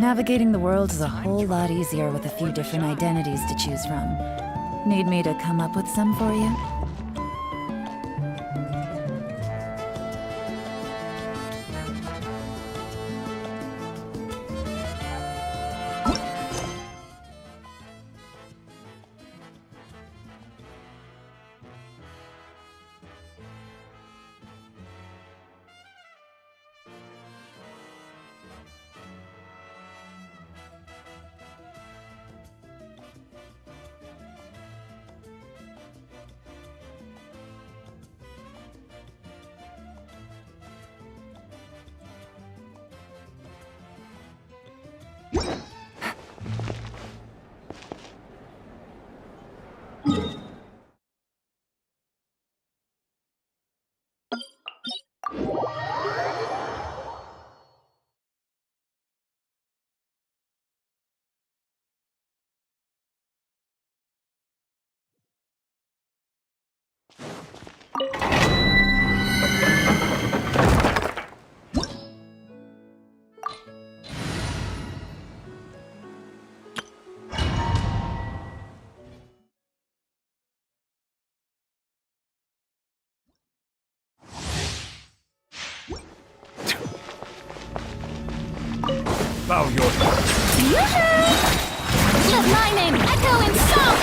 Navigating the world is a whole lot easier with a few different identities to choose from. Need me to come up with some for you? Bow your head. Yoo-hoo! Let my name echo in song!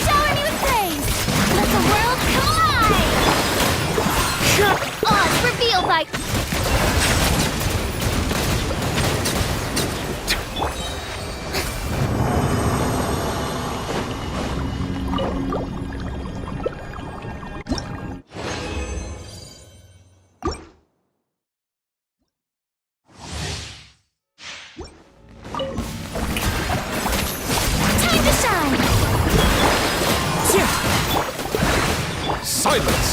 Shower me with praise! Let the world collide! Odds revealed by... Time to shine! Silence!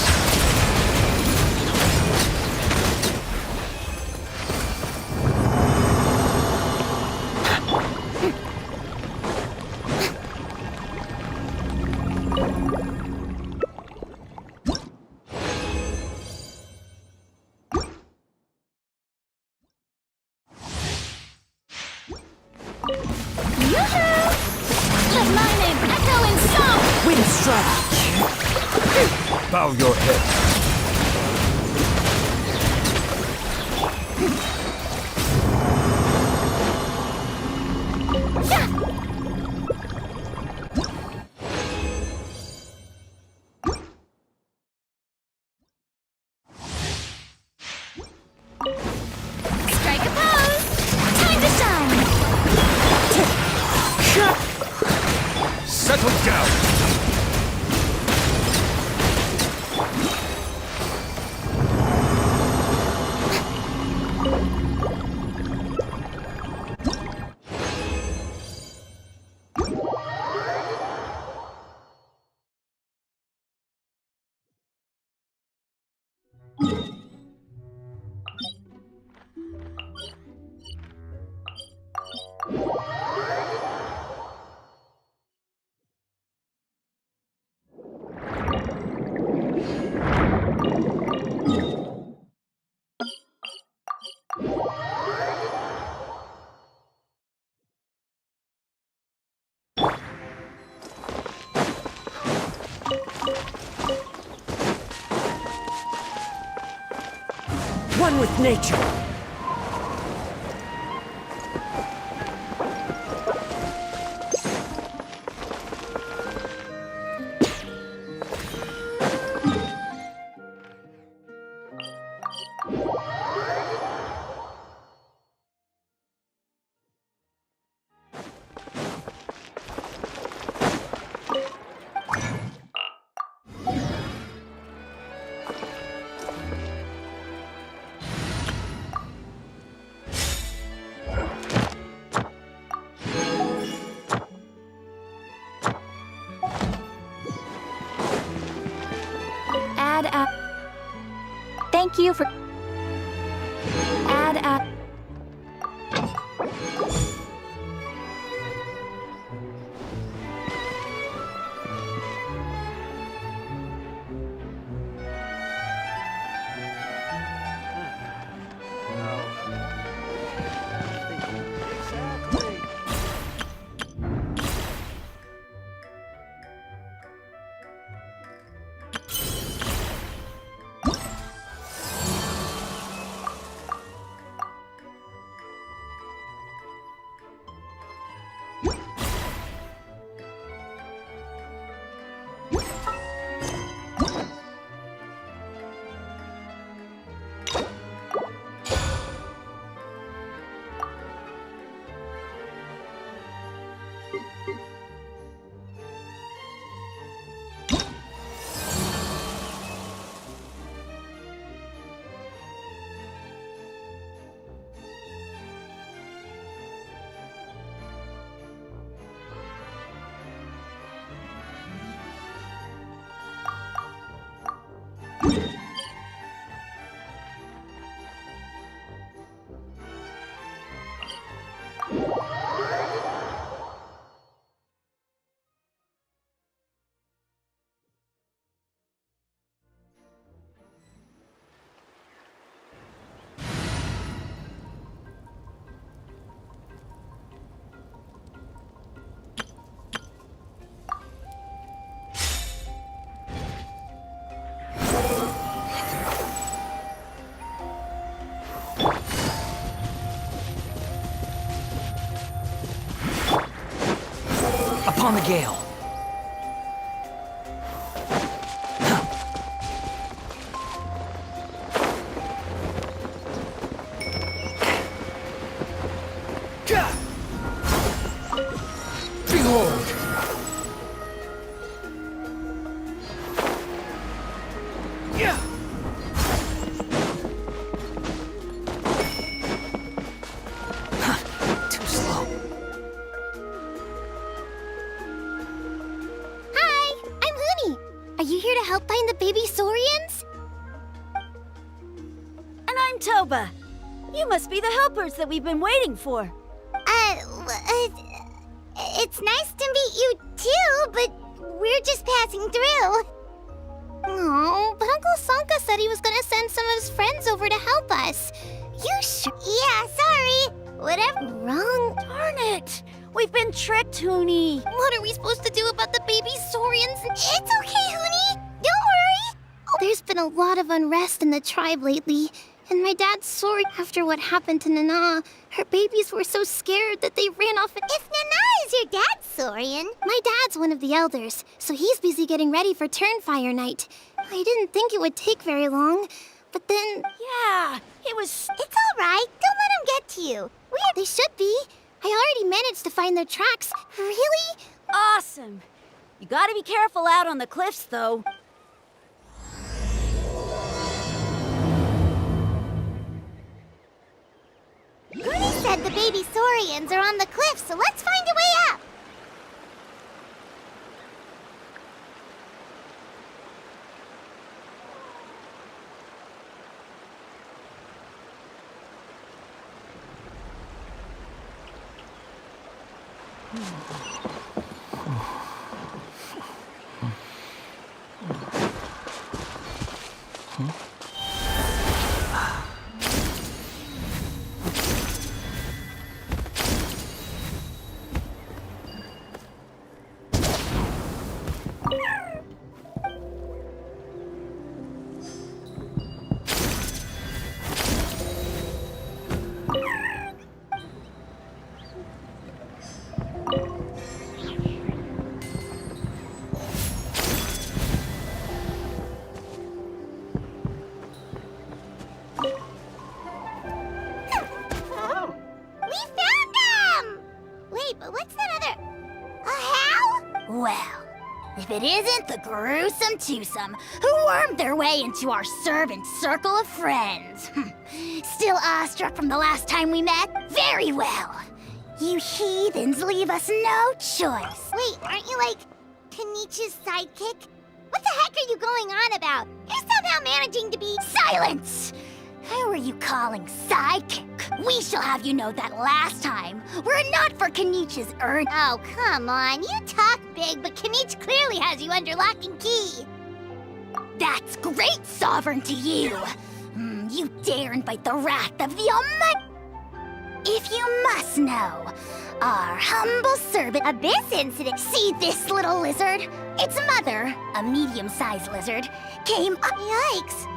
Yoo-hoo! Let my name echo in song! Wind strike! Bow your head. Strike a pose! Time to shine! Settle down. One with nature! Thank you for... Add. Upon the gale. Behold! Too slow. Hi, I'm Huni. Are you here to help find the baby Saurians? And I'm Toba. You must be the helpers that we've been waiting for. It's nice to meet you too, but we're just passing through. Oh, but Uncle Sanka said he was gonna send some of his friends over to help us. You sure? Yeah, sorry. Whatever. Wrong. Darn it! We've been tricked, Huni. What are we supposed to do about the baby Saurians? It's okay, Huni. Don't worry. There's been a lot of unrest in the tribe lately, and my dad's sorry after what happened to Nana. Her babies were so scared that they ran off. If Nana is your dad's Saurian? My dad's one of the elders, so he's busy getting ready for Turnfire Night. I didn't think it would take very long, but then... Yeah, it was... It's all right. Don't let them get to you. They should be. I already managed to find their tracks. Really? awesome. You gotta be careful out on the cliffs, though. Goody said the baby Saurians are on the cliff, so let's find a way up. If it isn't the gruesome twosome who wormed their way into our servant circle of friends. Still awestruck from the last time we met? Very well. You heathens leave us no choice. Wait, aren't you like Kanichi's sidekick? What the heck are you going on about? You're somehow managing to be— Silence! Who are you calling sidekick? We shall have you know that last time, were it not for Kenichi's urge— Oh, come on, you talk big, but Kenichi clearly has you under lock and key. That's great, Sovereign, to you. You dare invite the wrath of the Almighty. If you must know, our humble servant— Abyss incident— See this little lizard? Its mother, a medium-sized lizard, came up— Yikes!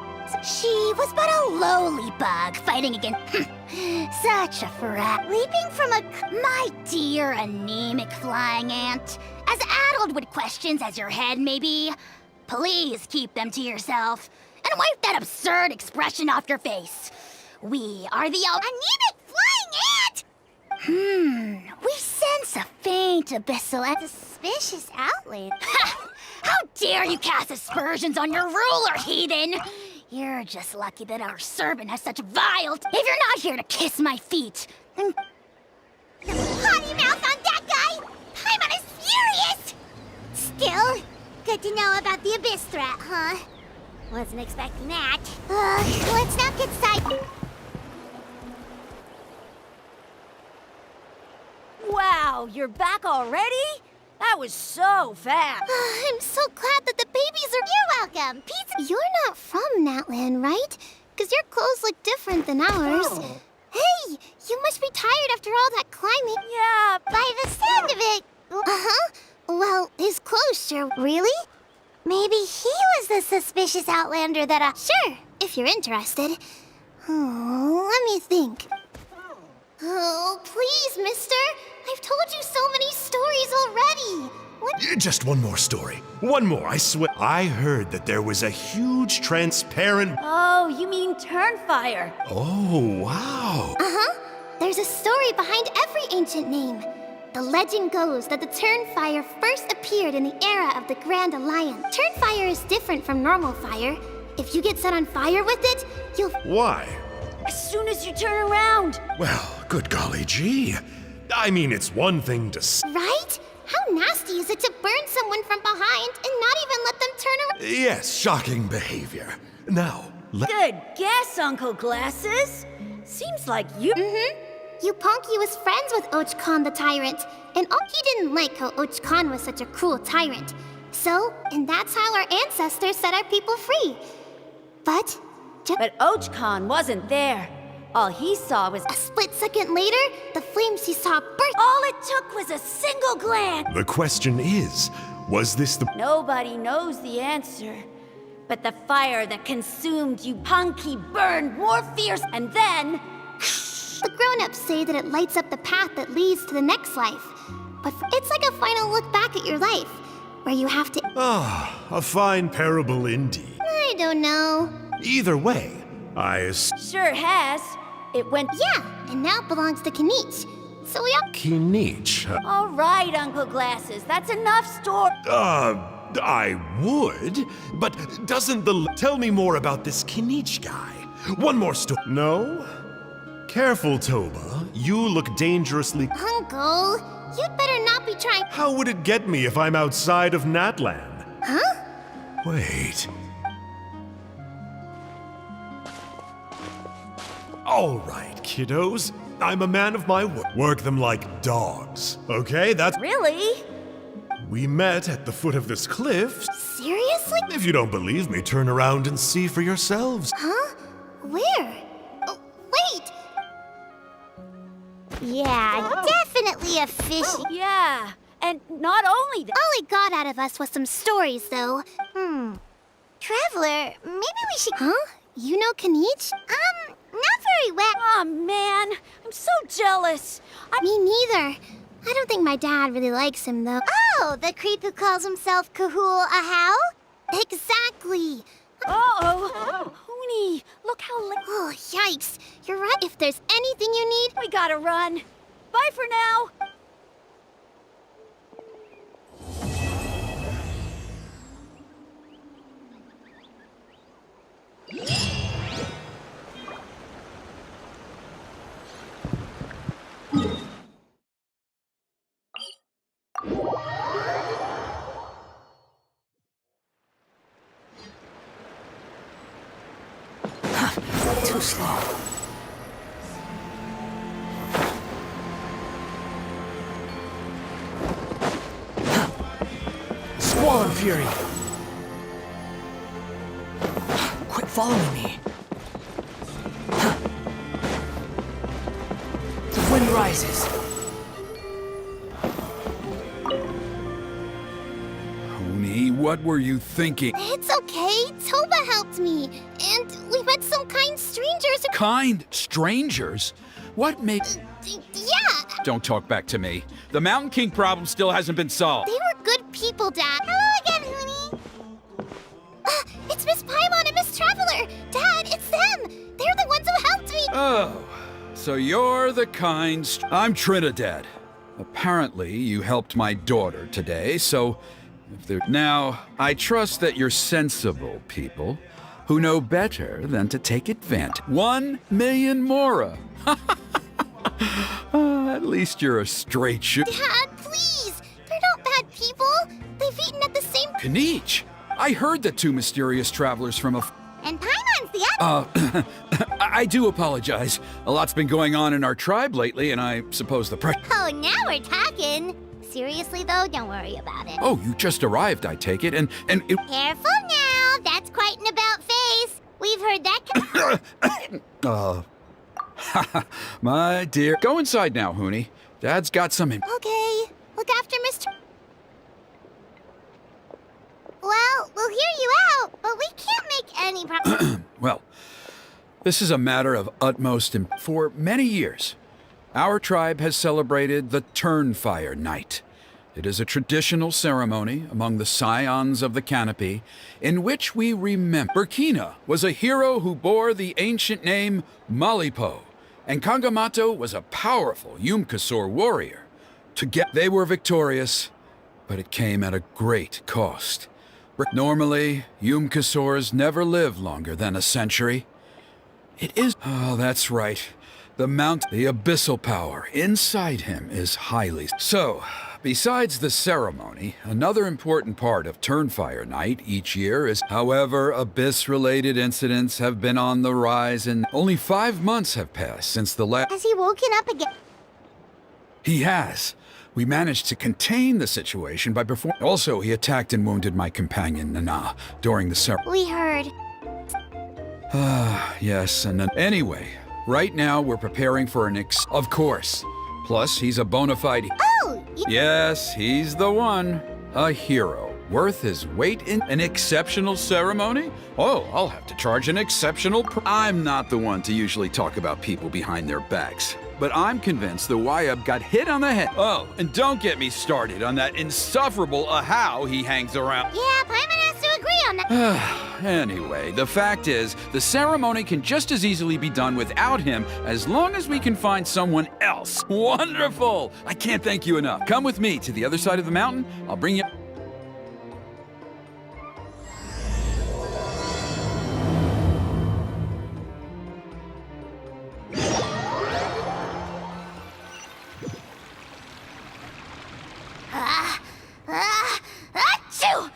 She was but a lowly bug fighting against— such a frat. Leaping from a— My dear anemic flying ant, as addled with questions as your head may be, please keep them to yourself and wipe that absurd expression off your face. We are the anemic flying ant! We sense a faint abyssal and— Suspicious outlet. Ha! How dare you cast aspersions on your ruler, heathen! You're just lucky that our servant has such vile— If you're not here to kiss my feet, then— Potty mouth on that guy! I'm on his furious! Still, good to know about the Abyss threat, huh? Wasn't expecting that. Let's not get side— Wow, you're back already? That was so fast. I'm so glad that the babies are— You're welcome! Pizza— You're not from Natland, right? Because your clothes look different than ours. Oh. Hey! You must be tired after all that climbing. Yeah, By the sound of it— Uh-huh. Well, his clothes sure— Really? Maybe he was the suspicious outlander that— Sure, if you're interested. Oh, let me think. Oh, please, mister. I've told you so many stories already. What? Just one more story. One more, I swear. I heard that there was a huge transparent... Oh, you mean Turnfire. Oh, wow. Uh-huh. There's a story behind every ancient name. The legend goes that the Turnfire first appeared in the era of the Grand Alliance. Turnfire is different from normal fire. If you get set on fire with it, you'll— Why? As soon as you turn around. Well, good golly gee. I mean, it's one thing to Right? How nasty is it to burn someone from behind and not even let them turn around? Yes, shocking behavior. Now, Good guess, Uncle Glasses. Seems like you... You Ponky was friends with Ochcon the Tyrant, and he didn't like how Ochcon was such a cruel tyrant. So, and that's how our ancestors set our people free. But But Ochcon wasn't there. All he saw was... a split second later, the flames he saw burst. All it took was a single glance. the question is, was this the... Nobody knows the answer. But the fire that consumed you, Punky, burned more fierce, and then... The grown-ups say that it lights up the path that leads to the next life. But it's like a final look back at your life, where you have to— Ah, a fine parable indeed. I don't know. Either way, Sure has. It went... Yeah, and now it belongs to Kenich. So we all— Kinich. All right, Uncle Glasses, that's enough story. I would, but doesn't the... Tell me more about this Kinich guy. One more story. No? Careful, Toba. You look dangerously... Uncle, you'd better not be trying— How would it get me if I'm outside of Natland? Huh? Wait. All right, kiddos. I'm a man of my word. Work them like dogs, okay? That's... Really? We met at the foot of this cliff. Seriously? If you don't believe me, turn around and see for yourselves. Huh? Where? Oh, wait! Yeah, definitely a fishy. Yeah, and not only that... All he got out of us was some stories, though. Traveler, maybe we should— Huh? You know Kenich? Not very well. Oh, man, I'm so jealous. Me neither. I don't think my dad really likes him, though. Oh, the creep who calls himself Kahul Ahau? Exactly. Uh-oh. Hoonie, look how late... Oh, yikes. You're right. If there's anything you need— We gotta run. Bye for now. Too slow. Squall Fury! Quit following me. The wind rises. Honey, what were you thinking? It's okay. Toba helped me. And we met some kind strangers who... Kind strangers? What made... Yeah, Don't talk back to me. The Mountain King problem still hasn't been solved. they were good people, Dad. Hello again, Huni. It's Miss Paimon and Miss Traveler. Dad, it's them. They're the ones who helped me. Oh, so you're the kind... I'm Trinidad. Apparently, you helped my daughter today, so... If they're... Now, I trust that you're sensible people who know better than to take advantage. 1 million mora. At least you're a straight shot. Dad, please. They're not bad people. They've eaten at the same... Kaniche, I heard that 2 mysterious travelers from a... And Paimon's the other... I do apologize. A lot's been going on in our tribe lately, and I suppose the Oh, now we're talking. Seriously, though, don't worry about it. Oh, you just arrived, I take it, and it... Careful now. That's quite an about-face. We've heard that... My dear. Go inside now, Huni. Dad's got some... Okay. Look after Mr... Well, we'll hear you out, but we can't make any Well, this is a matter of utmost For many years, our tribe has celebrated the Turnfire Night. It is a traditional ceremony among the scions of the canopy in which we remember Burkina was a hero who bore the ancient name Malipo, and Kangamato was a powerful Yumkasor warrior. They were victorious, but it came at a great cost. Normally, Yumkasors never live longer than a century. It is... Oh, that's right. The abyssal power inside him is highly... So, besides the ceremony, another important part of Turnfire Night each year is... However, abyss-related incidents have been on the rise and only 5 months have passed since the last... Has he woken up again? He has. We managed to contain the situation by performing... Also, he attacked and wounded my companion, Nana, during the ceremony. We heard. Yes, and then... Anyway, right now we're preparing for an Of course. Plus, he's a bona fide... Oh! Yes, he's the one. A hero. Worth his weight in... An exceptional ceremony? Oh, I'll have to charge an exceptional... I'm not the one to usually talk about people behind their backs. But I'm convinced the Wayab got hit on the head. Oh, and don't get me started on that insufferable Ahau he hangs around. Yeah, Paimon has to agree on that. Anyway, the fact is, the ceremony can just as easily be done without him as long as we can find someone else. Wonderful! I can't thank you enough. Come with me to the other side of the mountain. I'll bring you... Achoo!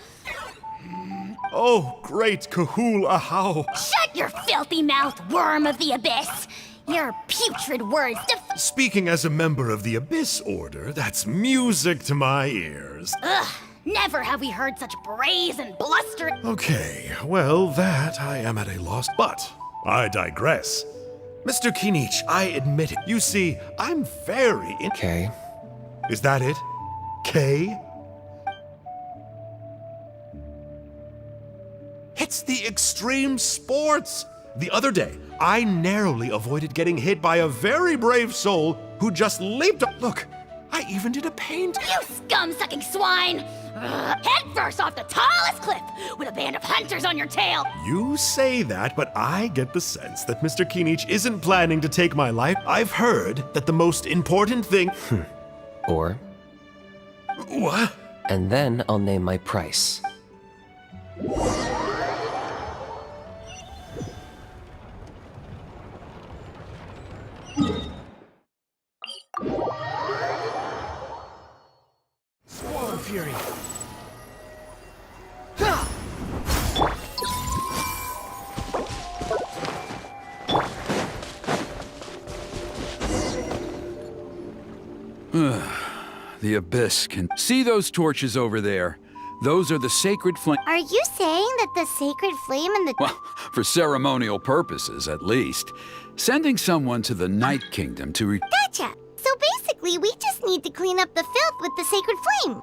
Oh, great Kahul Ahau. Shut your filthy mouth, worm of the abyss! Your putrid words Speaking as a member of the Abyss Order, that's music to my ears. Ugh! Never have we heard such brazen bluster. Okay, well, that I am at a loss. But I digress. Mr. Kinich, I admit it. You see, I'm very in. Okay. Is that it? K? It's the extreme sports. The other day, I narrowly avoided getting hit by a very brave soul who just leaped up. Look, I even did a paint. You scum-sucking swine! Ugh. Head first off the tallest cliff with a band of hunters on your tail! You say that, but I get the sense that Mr. Kinich isn't planning to take my life. I've heard that the most important thing... Or, What? and then I'll name my price. Squall Fury! the abyss can... See those torches over there? Those are the sacred flame... Are you saying that the sacred flame and the... Well, for ceremonial purposes, at least. Sending someone to the Night Kingdom to Gotcha! So basically, we just need to clean up the filth with the sacred flame.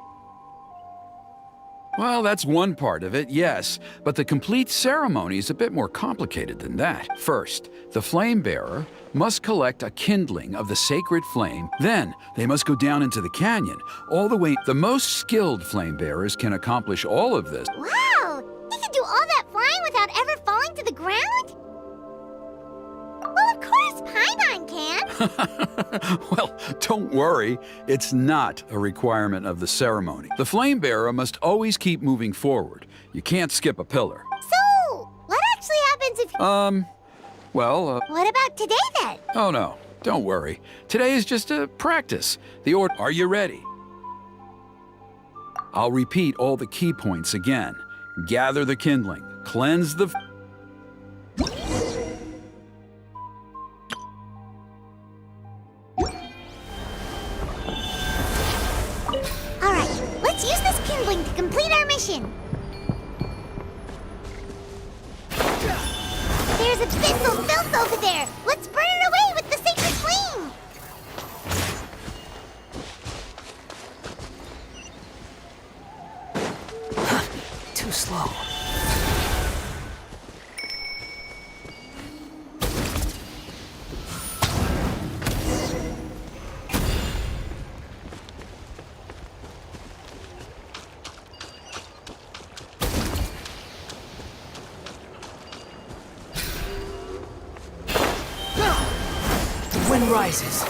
Well, that's one part of it, yes. But the complete ceremony is a bit more complicated than that. First, the flame bearer must collect a kindling of the sacred flame. Then, they must go down into the canyon, all the way... The most skilled flame bearers can accomplish all of this. Wow! He can do all that flying without ever falling to the ground? Well, of course, Paimon can. Well, don't worry. It's not a requirement of the ceremony. The flame bearer must always keep moving forward. You can't skip a pillar. So, what actually happens if... What about today, then? Oh no, don't worry. Today is just a practice. Are you ready? I'll repeat all the key points again. Gather the kindling. Cleanse the... Alright, let's use this kindling to complete our mission. There's a abyssal filth over there. Let's burn it away with the sacred flame. Too slow. Wind rises.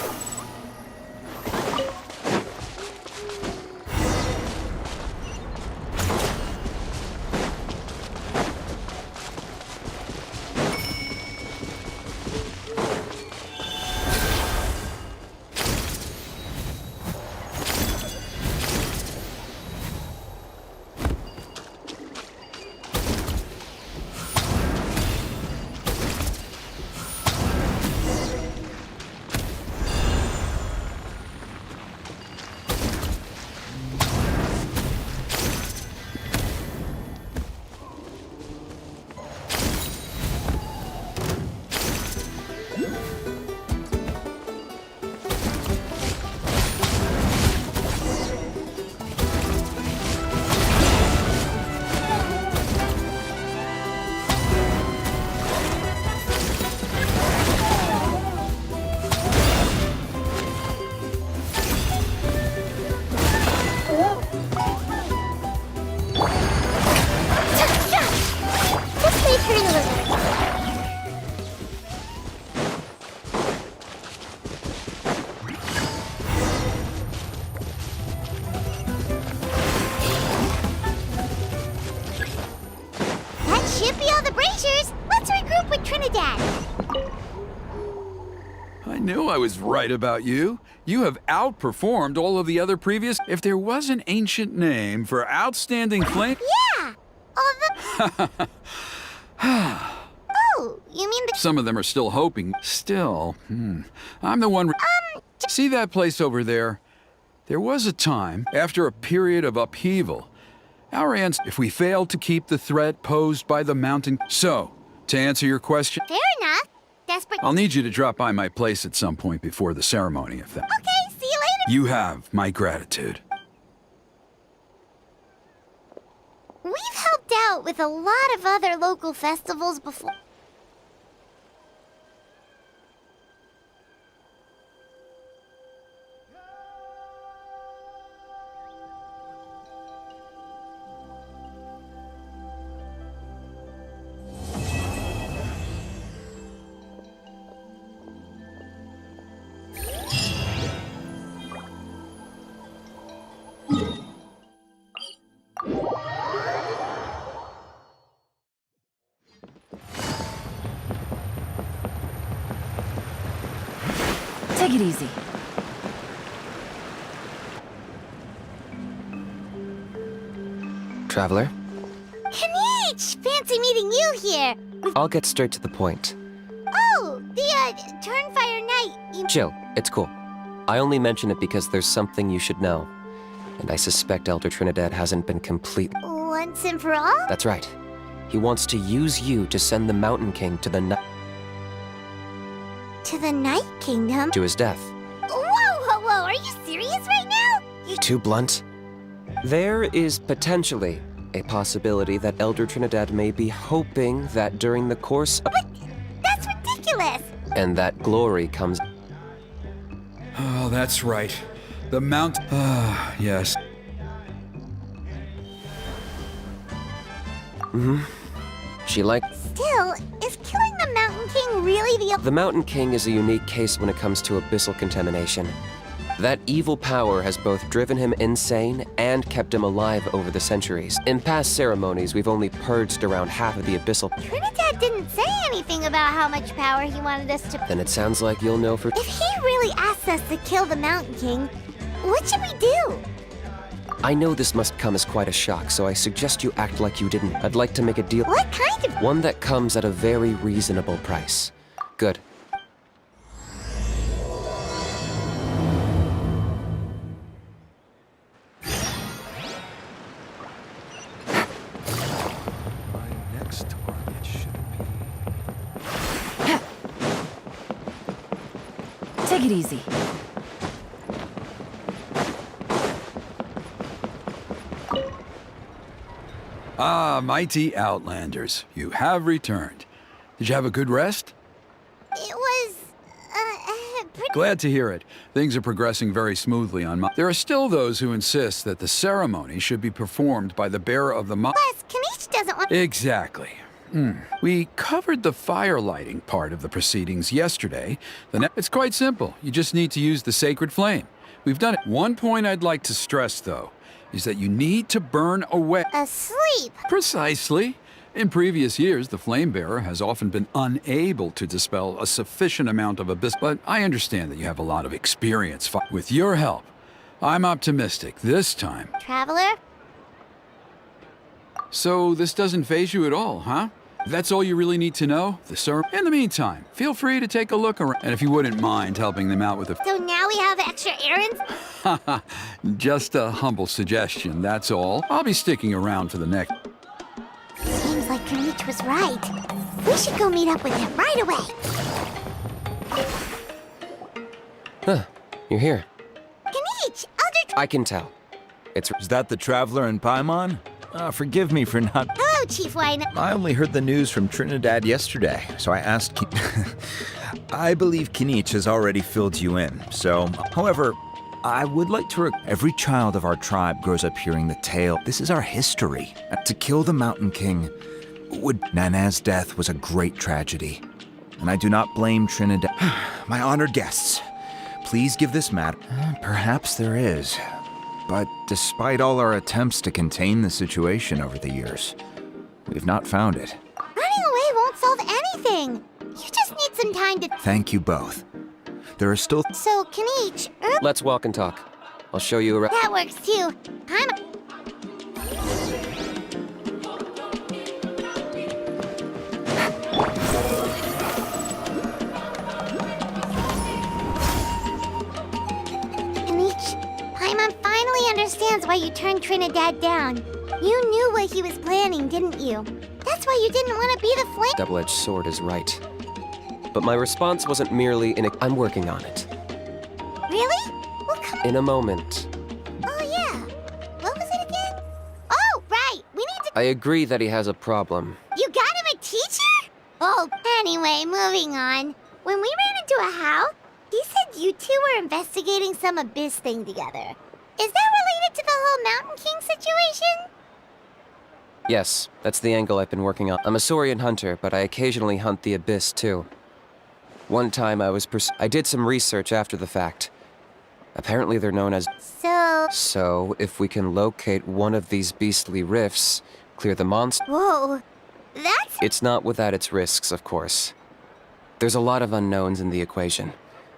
Should be all the braziers. Let's regroup with Trinidad. I knew I was right about you. You have outperformed all of the other previous... If there was an ancient name for outstanding flame... Yeah! All the... Oh, you mean the... Some of them are still hoping. Still, I'm the one... See that place over there? There was a time, after a period of upheaval, our if we failed to keep the threat posed by the mountain... So, to answer your question... Fair enough. Desperate... I'll need you to drop by my place at some point before the ceremony, if that... Okay, see you later. You have my gratitude. We've helped out with a lot of other local festivals before. Take it easy. Traveler, Kanichi! Fancy meeting you here. I'll get straight to the point. Oh, the, Turnfire Knight. Chill, it's cool. I only mention it because there's something you should know. And I suspect Elder Trinidad hasn't been complete. Once and for all? That's right. He wants to use you to send the Mountain King to the To the Night Kingdom? to his death. Whoa! Are you serious right now? Too blunt? There is potentially a possibility that Elder Trinidad may be hoping that during the course of... That's ridiculous! And that glory comes... Oh, that's right. The Mount... Ah, yes. She like... Still, is killing the Mountain King really the... The Mountain King is a unique case when it comes to abyssal contamination. That evil power has both driven him insane and kept him alive over the centuries. In past ceremonies, we've only purged around half of the abyssal... Trinidad didn't say anything about how much power he wanted us to... Then it sounds like you'll know for... If he really asks us to kill the Mountain King, what should we do? I know this must come as quite a shock, so I suggest you act like you didn't. I'd like to make a deal... What kind of... One that comes at a very reasonable price. Good. My next target should be... Take it easy. Ah, mighty Outlanders, you have returned. Did you have a good rest? It was... pretty... Glad to hear it. Things are progressing very smoothly on my... There are still those who insist that the ceremony should be performed by the bearer of the Plus, Kanish doesn't want... Exactly. We covered the fire lighting part of the proceedings yesterday. It's quite simple. You just need to use the sacred flame. We've done it. One point I'd like to stress, though, is that you need to burn away... Asleep. Precisely. In previous years, the flame bearer has often been unable to dispel a sufficient amount of abyss, but I understand that you have a lot of experience. With your help, I'm optimistic this time. Traveler? So this doesn't faze you at all, huh? That's all you really need to know? In the meantime, feel free to take a look around, and if you wouldn't mind helping them out with a... So now we have extra errands? Just a humble suggestion, that's all. I'll be sticking around for the next... Seems like Kanish was right. We should go meet up with him right away. Huh. You're here. Kanish! Elder... I can tell. Is that the Traveler in Paimon? Forgive me for not... Hello, Chief Wine. I only heard the news from Trinidad yesterday, so I asked... I believe Kanish has already filled you in, so... However, I would like to... Every child of our tribe grows up hearing the tale. This is our history. To kill the Mountain King... Nana's death was a great tragedy. And I do not blame Trinidad... My honored guests, please give this matter... Perhaps there is. But despite all our attempts to contain the situation over the years, we've not found it. Running away won't solve anything. You just need some time to... Thank you both. There are still... So, Kanish, Let's walk and talk. I'll show you around. that works too. Kanish, Paimon finally understands why you turned Trinidad down. You knew what he was planning, didn't you? That's why you didn't want to be the flame... Double-edged sword is right. But my response wasn't merely I'm working on it. Really? Well, come on. In a moment. Oh, yeah. What was it again? Oh, right. We need to... I agree that he has a problem. You got him a teacher? Oh, anyway, moving on. When we ran into a house, he said you two were investigating some abyss thing together. Is that related to the whole Mountain King situation? Yes, that's the angle I've been working on. I'm a Saurian hunter, but I occasionally hunt the abyss, too. One time I did some research after the fact. Apparently they're known as... So, if we can locate one of these beastly rifts, clear the monster... Whoa, that's... It's not without its risks, of course. There's a lot of unknowns in the equation.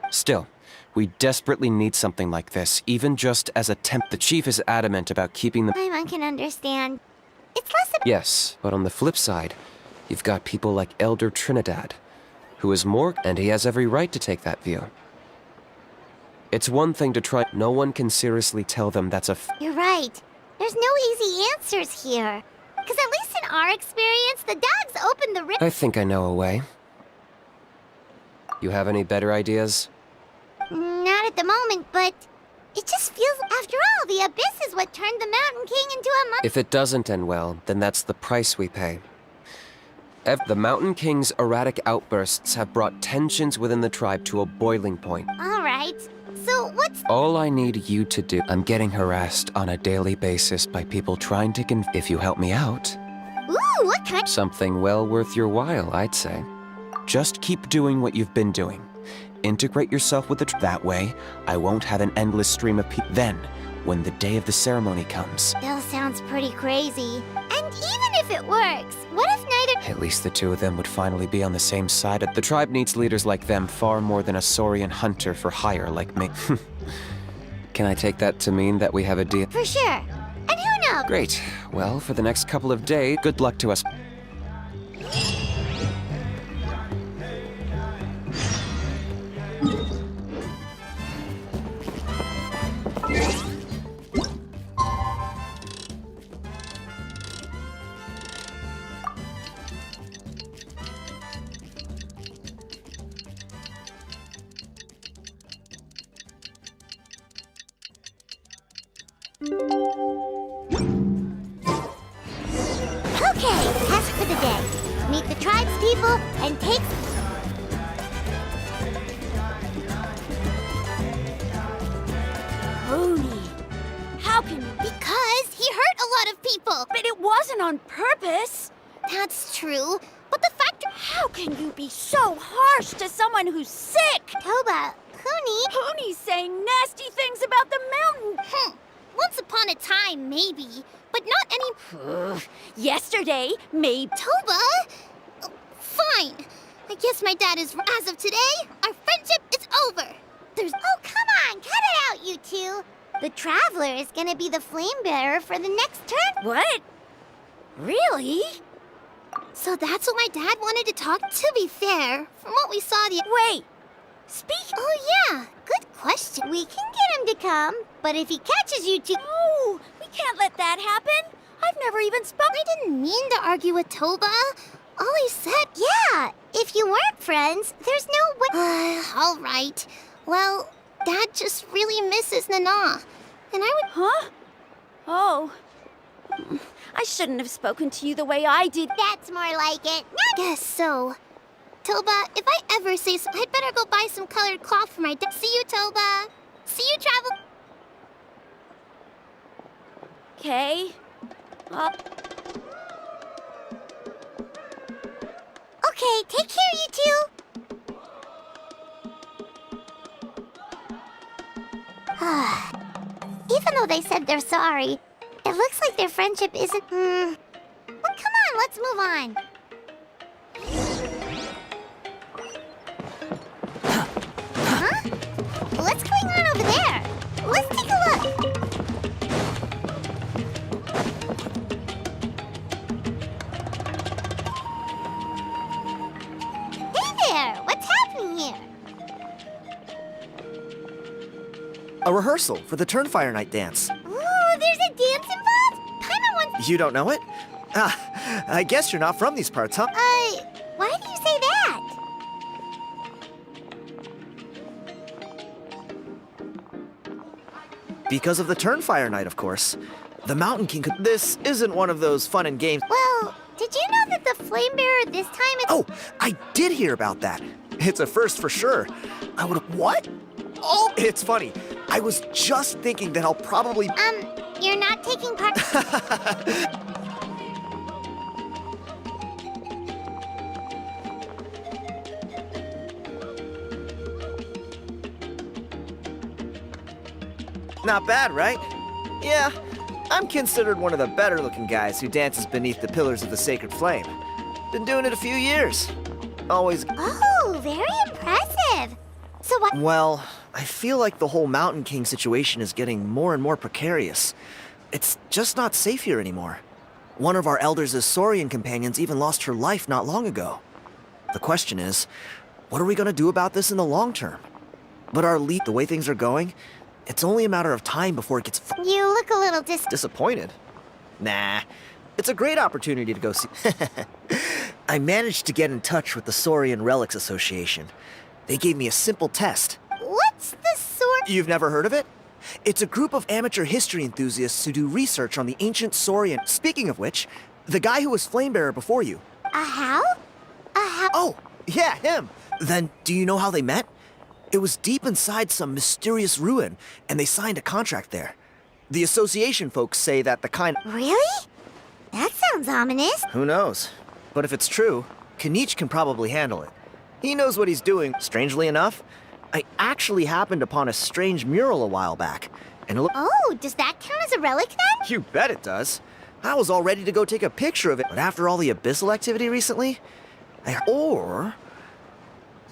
Still, we desperately need something like this, even just as a temp. The chief is adamant about keeping the... Paimon can understand. It's less about... Yes, but on the flip side, you've got people like Elder Trinidad, who is more... And he has every right to take that view. It's one thing to try. No one can seriously tell them that's a You're right. There's no easy answers here. Because at least in our experience, the dogs opened the I think I know a way. You have any better ideas? Not at the moment, but it just feels, after all, the Abyss is what turned the Mountain King into a monster. If it doesn't end well, then that's the price we pay. The Mountain King's erratic outbursts have brought tensions within the tribe to a boiling point. All right. So what's... All I need you to do... I'm getting harassed on a daily basis by people trying to if you help me out... Ooh, what kind... Something well worth your while, I'd say. Just keep doing what you've been doing. Integrate yourself with the that way, I won't have an endless stream of Then, when the day of the ceremony comes... Still sounds pretty crazy. And even if it works, what if neither... At least the two of them would finally be on the same side. The tribe needs leaders like them far more than a Saurian hunter for hire like me. Can I take that to mean that we have a deal? For sure. And who knows? Great. Well, for the next couple of days, good luck to us. Okay, task for the day. Meet the tribespeople and take... Rooney, how can you... Because he hurt a lot of people. But it wasn't on purpose. That's true. But the fact... How can you be so harsh to someone who's sick? Toba, Huni... Rooney's saying nasty things about the mountain. Once upon a time, maybe. But not any... Yesterday, maybe... Toba? Fine. I guess my dad is... As of today, our friendship is over. There's... Oh, come on! Cut it out, you two! The Traveler is gonna be the flame bearer for the next turn. What? Really? So that's what my dad wanted to talk... To be fair, from what we saw the... Wait. Speak... Oh, yeah. Good question. We can get him to come, but if he catches you two... No, we can't let that happen. I've never even spoken... I didn't mean to argue with Toba. All I said... Yeah, if you weren't friends, there's no way... All right. Well, Dad just really misses Nana. And I would... Huh? Oh. I shouldn't have spoken to you the way I did. That's more like it. Guess so. Toba, if I ever say so, I'd better go buy some colored cloth for my dad. See you, Toba. See you, Travel... Okay. Okay, take care, you two. Even though they said they're sorry, it looks like their friendship isn't... Well, come on, let's move on. Huh? What's going on over there? Let's take a look. Hey there! What's happening here? A rehearsal for the Turnfire Night dance. Ooh, there's a dance involved? Paimon wants... You don't know it? Ah, I guess you're not from these parts, huh? Why do you say that? Because of the Turnfire Night, of course. The Mountain King could... This isn't one of those fun and games... Well, did you know that the Flame Bearer this time is... Oh, I did hear about that. It's a first for sure. I would... What? Oh, it's funny. I was just thinking that I'll probably... You're not taking part... Not bad, right? Yeah, I'm considered one of the better-looking guys who dances beneath the pillars of the sacred flame. Been doing it a few years. Always... Oh, very impressive. So what... Well, I feel like the whole Mountain King situation is getting more and more precarious. It's just not safe here anymore. One of our elders' Saurian companions even lost her life not long ago. The question is, what are we going to do about this in the long term? But the way things are going, it's only a matter of time before it gets You look a little disappointed. Nah, it's a great opportunity to go see. I managed to get in touch with the Saurian Relics Association. They gave me a simple test. What's the sort? You've never heard of it? It's a group of amateur history enthusiasts who do research on the ancient Saurian. Speaking of which, the guy who was Flamebearer before you. A how? A how? Oh, yeah, him. Then, do you know how they met? It was deep inside some mysterious ruin, and they signed a contract there. The association folks say that the kind. Really? That sounds ominous. Who knows? But if it's true, Kinich can probably handle it. He knows what he's doing. Strangely enough, I actually happened upon a strange mural a while back, and it looked. Oh, does that count as a relic then? You bet it does. I was all ready to go take a picture of it, but after all the abyssal activity recently, or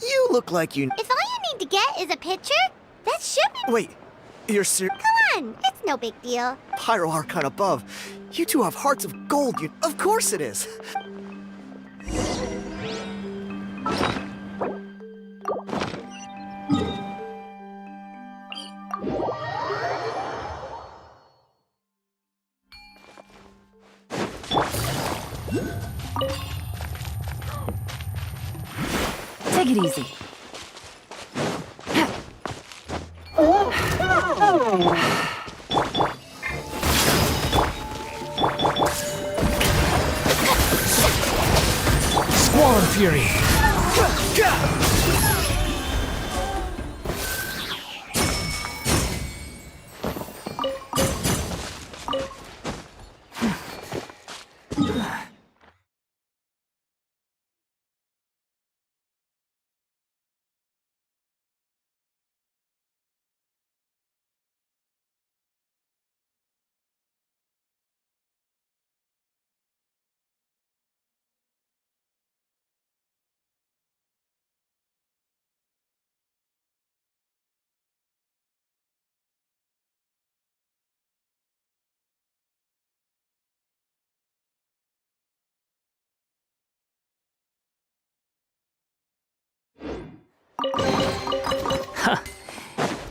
you look like you. If all you need to get is a picture, that should be. Wait, you're serious? Come on, it's no big deal. Pyro Archon above. You two have hearts of gold. Of course it is. Take it easy. Squall Fury!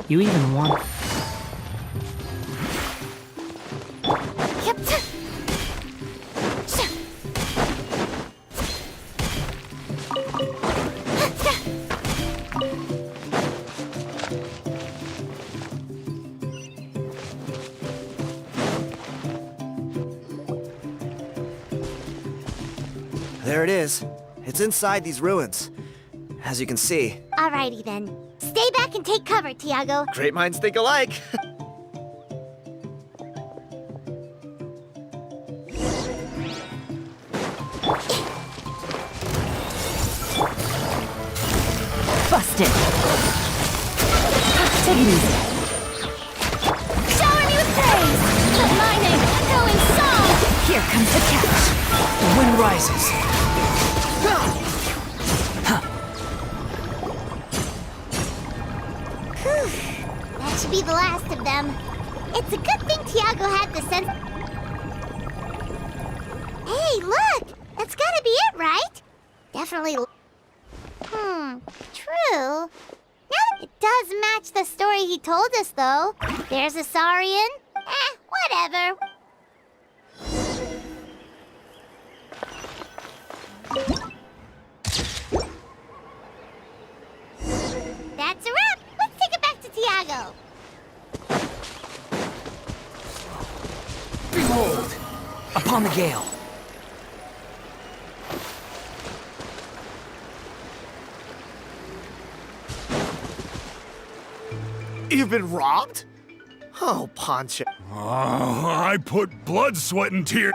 You even want... There it is. It's inside these ruins. As you can see. Alrighty then. Stay back and take cover, Tiago. Great minds think alike. Busted. Take it easy. Shower me with praise! Let my name echo in song! Here comes the catch. The wind rises. That should be the last of them. It's a good thing Tiago had the sense. Hey, look! That's gotta be it, right? Definitely. True. Now it does match the story he told us, though. There's a Saurian. Whatever. That's a wrap. Let's take it back to Tiago. Behold! Upon the gale. You've been robbed? Oh, Poncho. I put blood, sweat, and tears.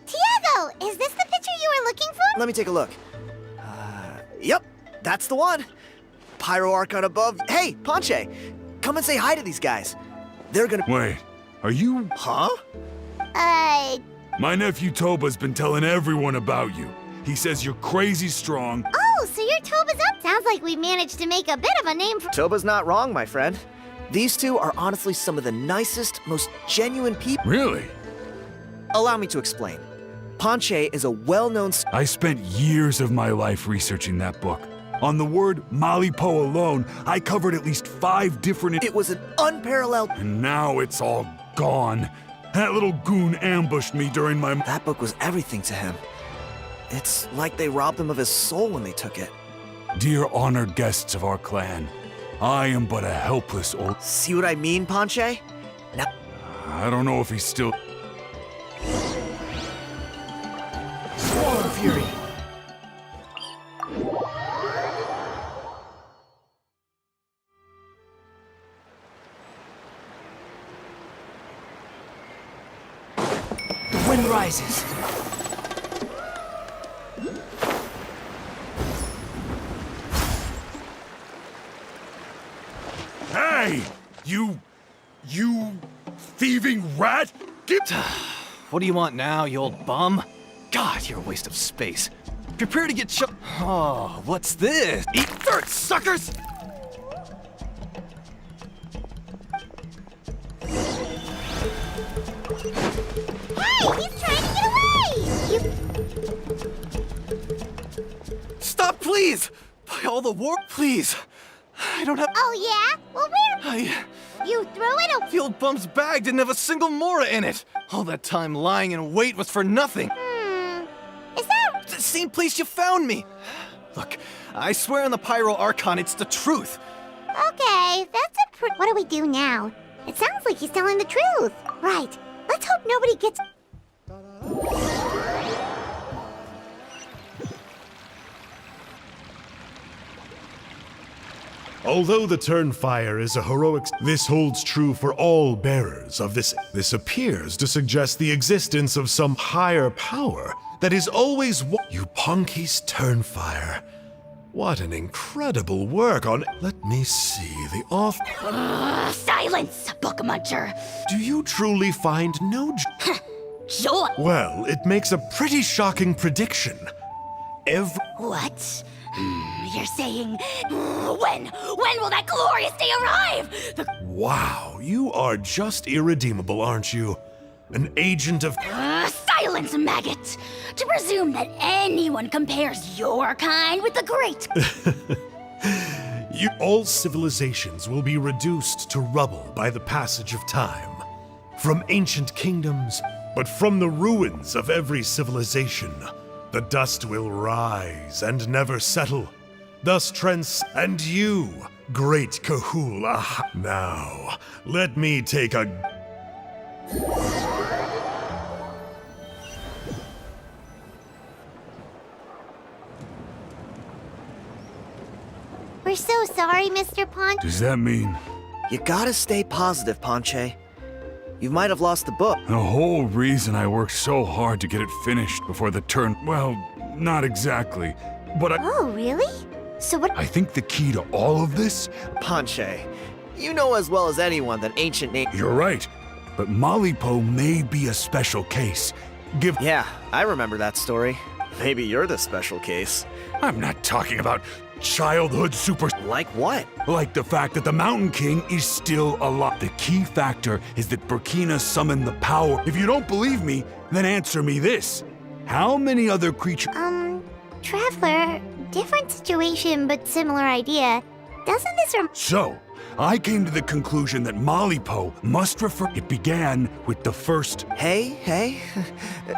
Tiago, is this the picture you were looking for? Let me take a look. Yep, that's the one. Pyro Archon above. Hey, Ponche, come and say hi to these guys. They're gonna. Wait, are you? Huh? My nephew Toba's been telling everyone about you. He says you're crazy strong. Oh, so your Toba's up? Sounds like we managed to make a bit of a name for. Toba's not wrong, my friend. These two are honestly some of the nicest, most genuine people. Really? Allow me to explain. Ponche is a well-known... I spent years of my life researching that book. On the word Malipo alone, I covered at least 5 different... It was an unparalleled... And now it's all gone. That little goon ambushed me during my... That book was everything to him. It's like they robbed him of his soul when they took it. Dear honored guests of our clan, I am but a helpless old... See what I mean, Ponche? Now... I don't know if he's still... Swollen Fury! The wind rises. Hey! You thieving rat! Get... What do you want now, you old bum? God, you're a waste of space. Prepare to get shot. Oh, what's this? Eat dirt, suckers! Hey, he's trying to get away! Stop, please! By all the war, please! I don't have... Oh, yeah? Well, where... You threw it The old bum's bag didn't have a single Mora in it! All that time lying in wait was for nothing! Is that... The same place you found me! Look, I swear on the Pyro Archon it's the truth! Okay, that's a What do we do now? It sounds like he's telling the truth. Right. Let's hope nobody gets... Although the Turnfire is a heroic, this holds true for all bearers of this. This appears to suggest the existence of some higher power that is always you Ponky's Turnfire. What an incredible work on... Let me see, the off... Silence, book muncher. Do you truly find no... Joy. Well, it makes a pretty shocking prediction. What? You're saying... When will that glorious day arrive? Wow, you are just irredeemable, aren't you? An agent of... Silence, maggot! To presume that anyone compares your kind with the great... All civilizations will be reduced to rubble by the passage of time. From ancient kingdoms, but from the ruins of every civilization, the dust will rise and never settle. Thus and you, great Kahul. Now, let me take a... We're so sorry, Mr. Pond. Does that mean... You gotta stay positive, Ponche. You might have lost the book. The whole reason I worked so hard to get it finished before the turn... Well, not exactly, but Oh, really? So what... I think the key to all of this... Ponche, you know as well as anyone that ancient name... You're right, but Malipo may be a special case. Yeah, I remember that story. Maybe you're the special case. I'm not talking about childhood super... Like what? Like the fact that the Mountain King is still alive. The key factor is that Burkina summoned the power. If you don't believe me, then answer me this. How many other creatures... Traveler, different situation but similar idea. Doesn't this So, I came to the conclusion that Malipo must refer... It began with the first... Hey?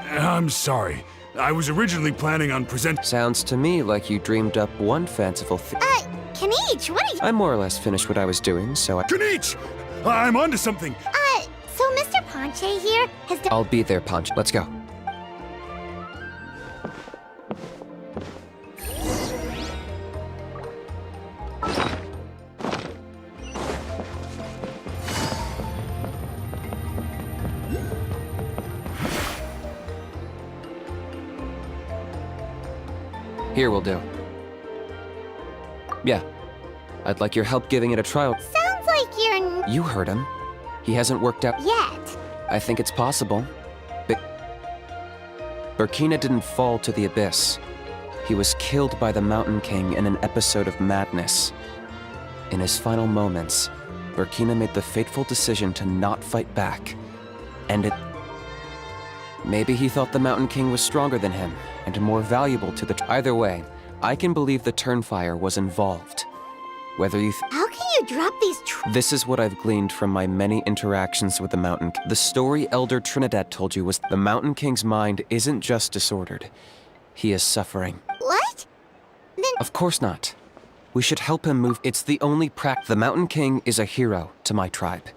I'm sorry. I was originally planning on Sounds to me like you dreamed up one fanciful Kanich, what are you... I more or less finished what I was doing, so I... Kanich! I'm onto something! So Mr. Ponche here has... I'll be there, Punch. Let's go. Here will do. Yeah. I'd like your help giving it a trial. Sounds like you're... You heard him. He hasn't worked out Yet. I think it's possible. Burkina didn't fall to the abyss. He was killed by the Mountain King in an episode of madness. In his final moments, Burkina made the fateful decision to not fight back. And Maybe he thought the Mountain King was stronger than him, and more valuable to the... Either way, I can believe the Turnfire was involved. Whether you How can you drop these This is what I've gleaned from my many interactions with the Mountain King. The story Elder Trinidad told you was the Mountain King's mind isn't just disordered. He is suffering. What? Then... Of course not. We should help him move. It's the only The Mountain King is a hero to my tribe.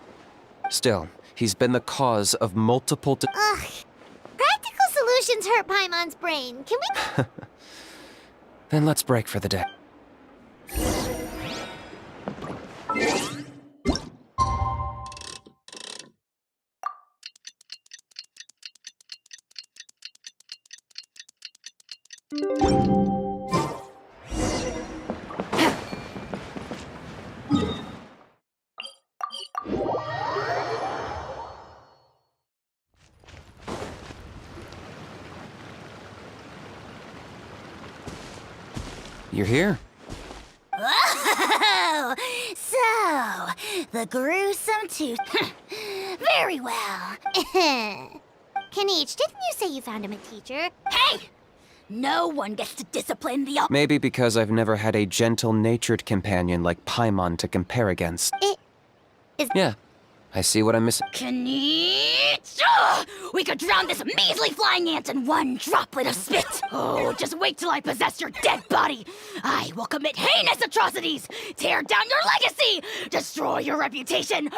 Still, he's been the cause of multiple... Ugh. Practical solutions hurt Paimon's brain. Can we... Then let's break for the day. You're here. Oh, so, the gruesome tooth. Very well. Kanich, didn't you say you found him a teacher? Hey! No one gets to discipline the... Maybe because I've never had a gentle-natured companion like Paimon to compare against. Yeah, I see what I'm missing. Kanich! We could drown this measly flying ant in one droplet of spit! Oh, just wait till I possess your dead body! I will commit heinous atrocities! Tear down your legacy! Destroy your reputation!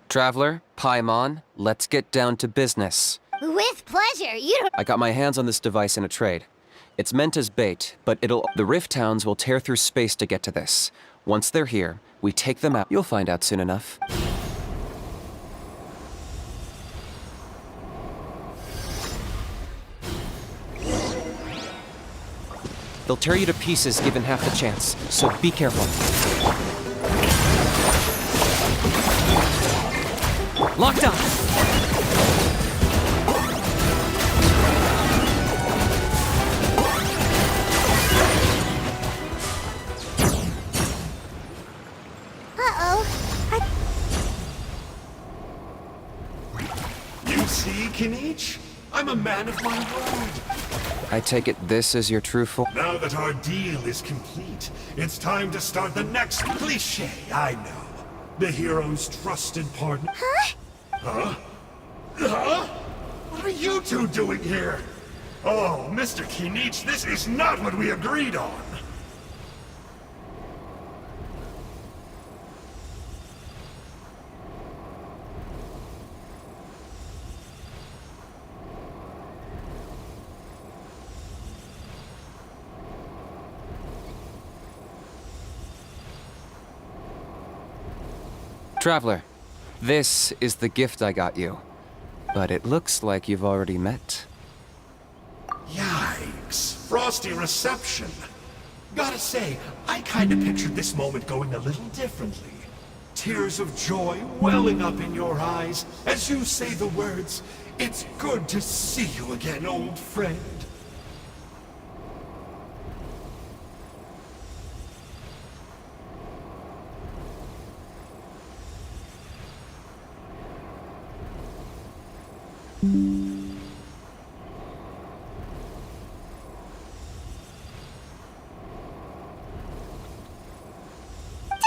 Traveler, Paimon, let's get down to business. With pleasure. You don't... I got my hands on this device in a trade. It's meant as bait, but the Rift Towns will tear through space to get to this. Once they're here, we take them out. You'll find out soon enough. They'll tear you to pieces given half the chance, so be careful. Locked up! You see, Kinich? I'm a man of my word. I take it this is your true form? Now that our deal is complete, it's time to start the next cliché, I know. The hero's trusted partner. Huh? Huh? Huh? What are you two doing here? Oh, Mr. Kinich, this is not what we agreed on. Traveler, this is the gift I got you. But it looks like you've already met. Yikes. Frosty reception. Gotta say, I kinda pictured this moment going a little differently. Tears of joy welling up in your eyes as you say the words, "It's good to see you again, old friend."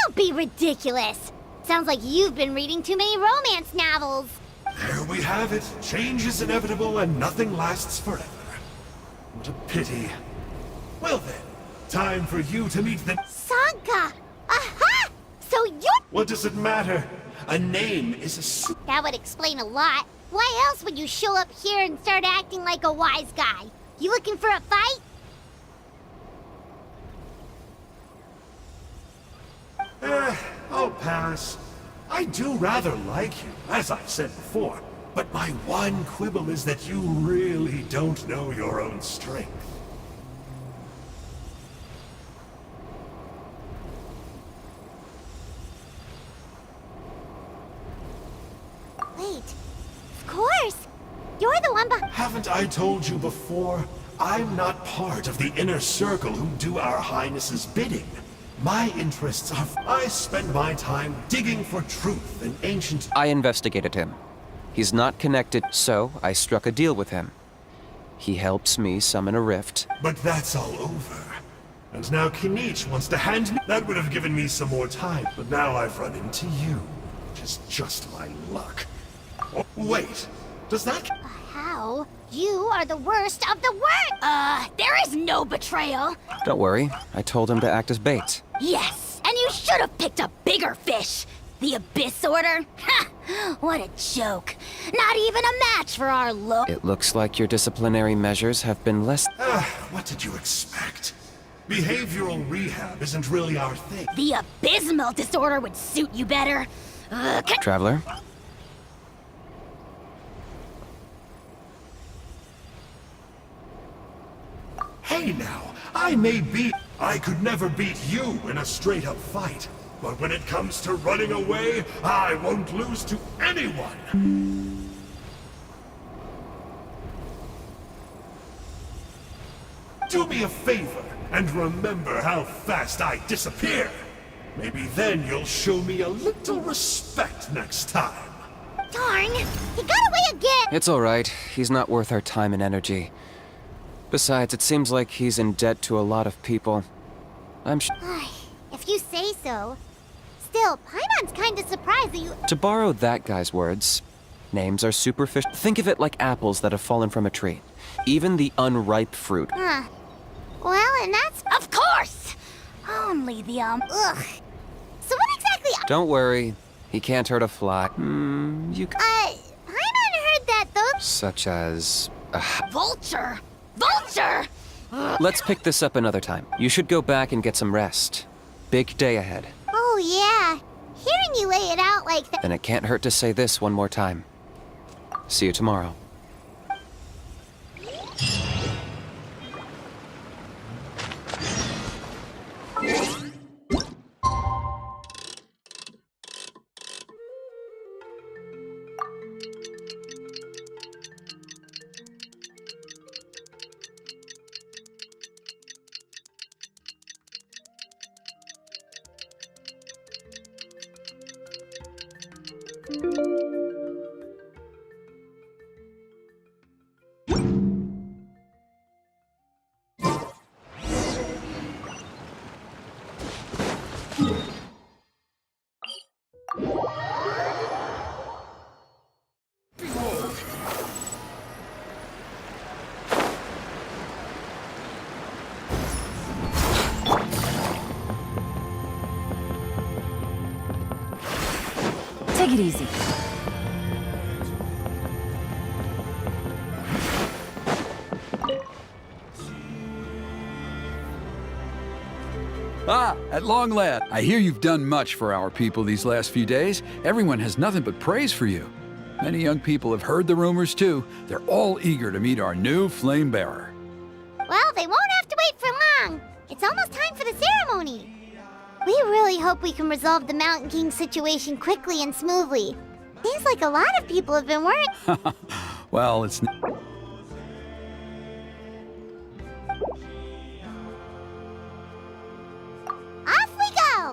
Don't be ridiculous. Sounds like you've been reading too many romance novels. There we have it. Change is inevitable and nothing lasts forever. What a pity. Well then, time for you to meet the... Sanka! Aha! So you're... What does it matter? A name is a... That would explain a lot. Why else would you show up here and start acting like a wise guy? You looking for a fight? I'll pass. I do rather like you, as I've said before, but my one quibble is that you really don't know your own strength. Wait, of course! You're the one behind... Haven't I told you before? I'm not part of the inner circle who do our Highness's bidding. My interests are... I spend my time digging for truth in ancient... I investigated him. He's not connected, so I struck a deal with him. He helps me summon a rift. But that's all over. And now Kinich wants to hand me... That would have given me some more time, but now I've run into you, which is just my luck. Oh, wait, does that... How? You are the worst of the worst! There is no betrayal. Don't worry, I told him to act as bait. Yes, and you should have picked a bigger fish. The Abyss Order? Ha! What a joke. Not even a match for our low... It looks like your disciplinary measures have been less... What did you expect? Behavioral rehab isn't really our thing. The Abysmal Disorder would suit you better. Traveler? Hey now, I could never beat you in a straight-up fight. But when it comes to running away, I won't lose to anyone. Do me a favor and remember how fast I disappear. Maybe then you'll show me a little respect next time. Darn! He got away again! It's all right. He's not worth our time and energy. Besides, it seems like he's in debt to a lot of people. If you say so. Still, Paimon's kinda surprised that you... To borrow that guy's words, names are superficial. Think of it like apples that have fallen from a tree. Even the unripe fruit. Huh. Well, and that's... Of course! Only the, Ugh. So what exactly... Don't worry. He can't hurt a fly. You c- Paimon heard that, though. Such as... Vulture! Vulture! Let's pick this up another time. You should go back and get some rest. Big day ahead. Oh, yeah. Hearing you lay it out like that... Then it can't hurt to say this one more time. See you tomorrow. Take it easy. Ah, at long last. I hear you've done much for our people these last few days. Everyone has nothing but praise for you. Many young people have heard the rumors too. They're all eager to meet our new flame bearer. Well, they won't have to wait for long. It's almost time for the ceremony. We really hope we can resolve the Mountain King situation quickly and smoothly. Seems like a lot of people have been worried. Well, it's... Off we go!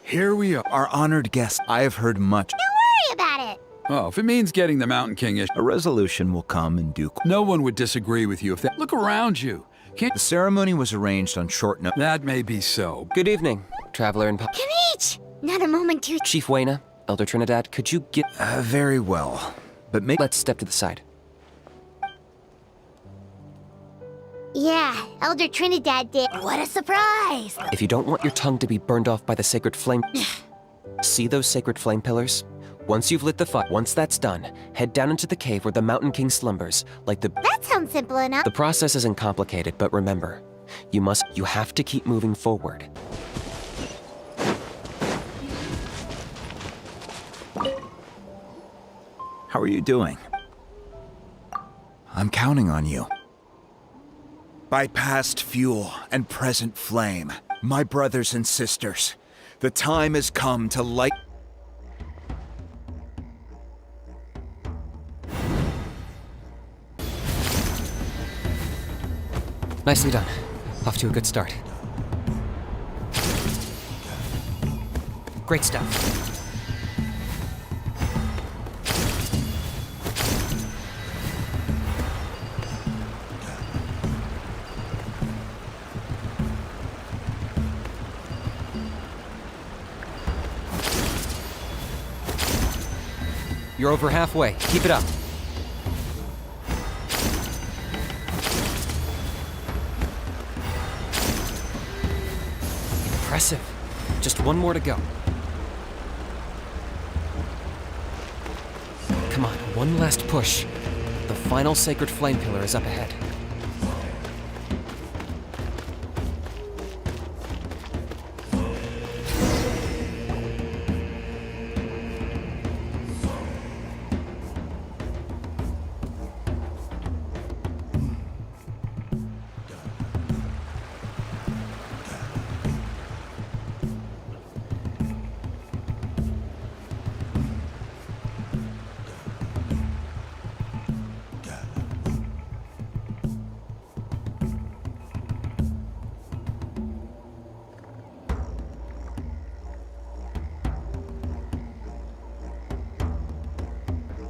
Here we are. Our honored guest, I have heard much. Don't worry about it. Oh, if it means getting the Mountain King A resolution will come in due course. no one would disagree with you if that... Look around you. Can't... The ceremony was arranged on short notice. That may be so. Good evening, Traveler and... Kinich! Not a moment too... Chief Wayna, Elder Trinidad, could you get... Very well. But Let's step to the side. Yeah, Elder Trinidad did. What a surprise! If you don't want your tongue to be burned off by the sacred flame... See those sacred flame pillars? Once you've lit the fire, once that's done, head down into the cave where the Mountain King slumbers, like the... That sounds simple enough. The process isn't complicated, but remember, you have to keep moving forward. how are you doing? I'm counting on you. By past fuel and present flame, my brothers and sisters, the time has come to light... Nicely done. Off to a good start. Great stuff. You're over halfway. Keep it up. Impressive. Just one more to go. Come on, one last push. The final sacred flame pillar is up ahead.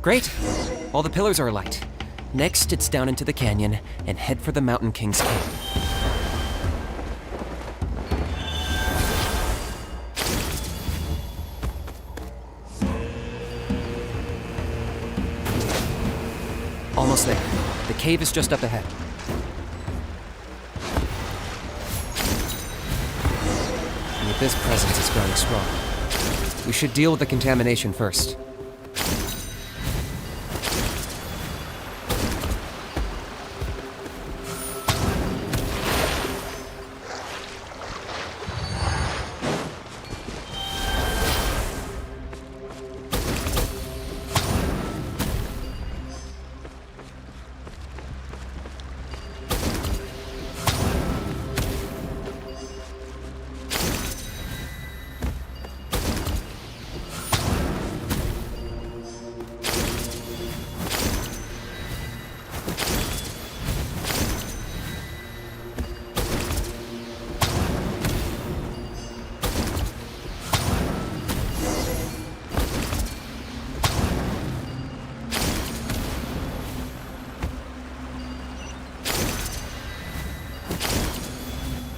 Great! All the pillars are alight. Next, it's down into the canyon and head for the Mountain King's cave. Almost there. The cave is just up ahead. The Abyss presence is growing strong. We should deal with the contamination first.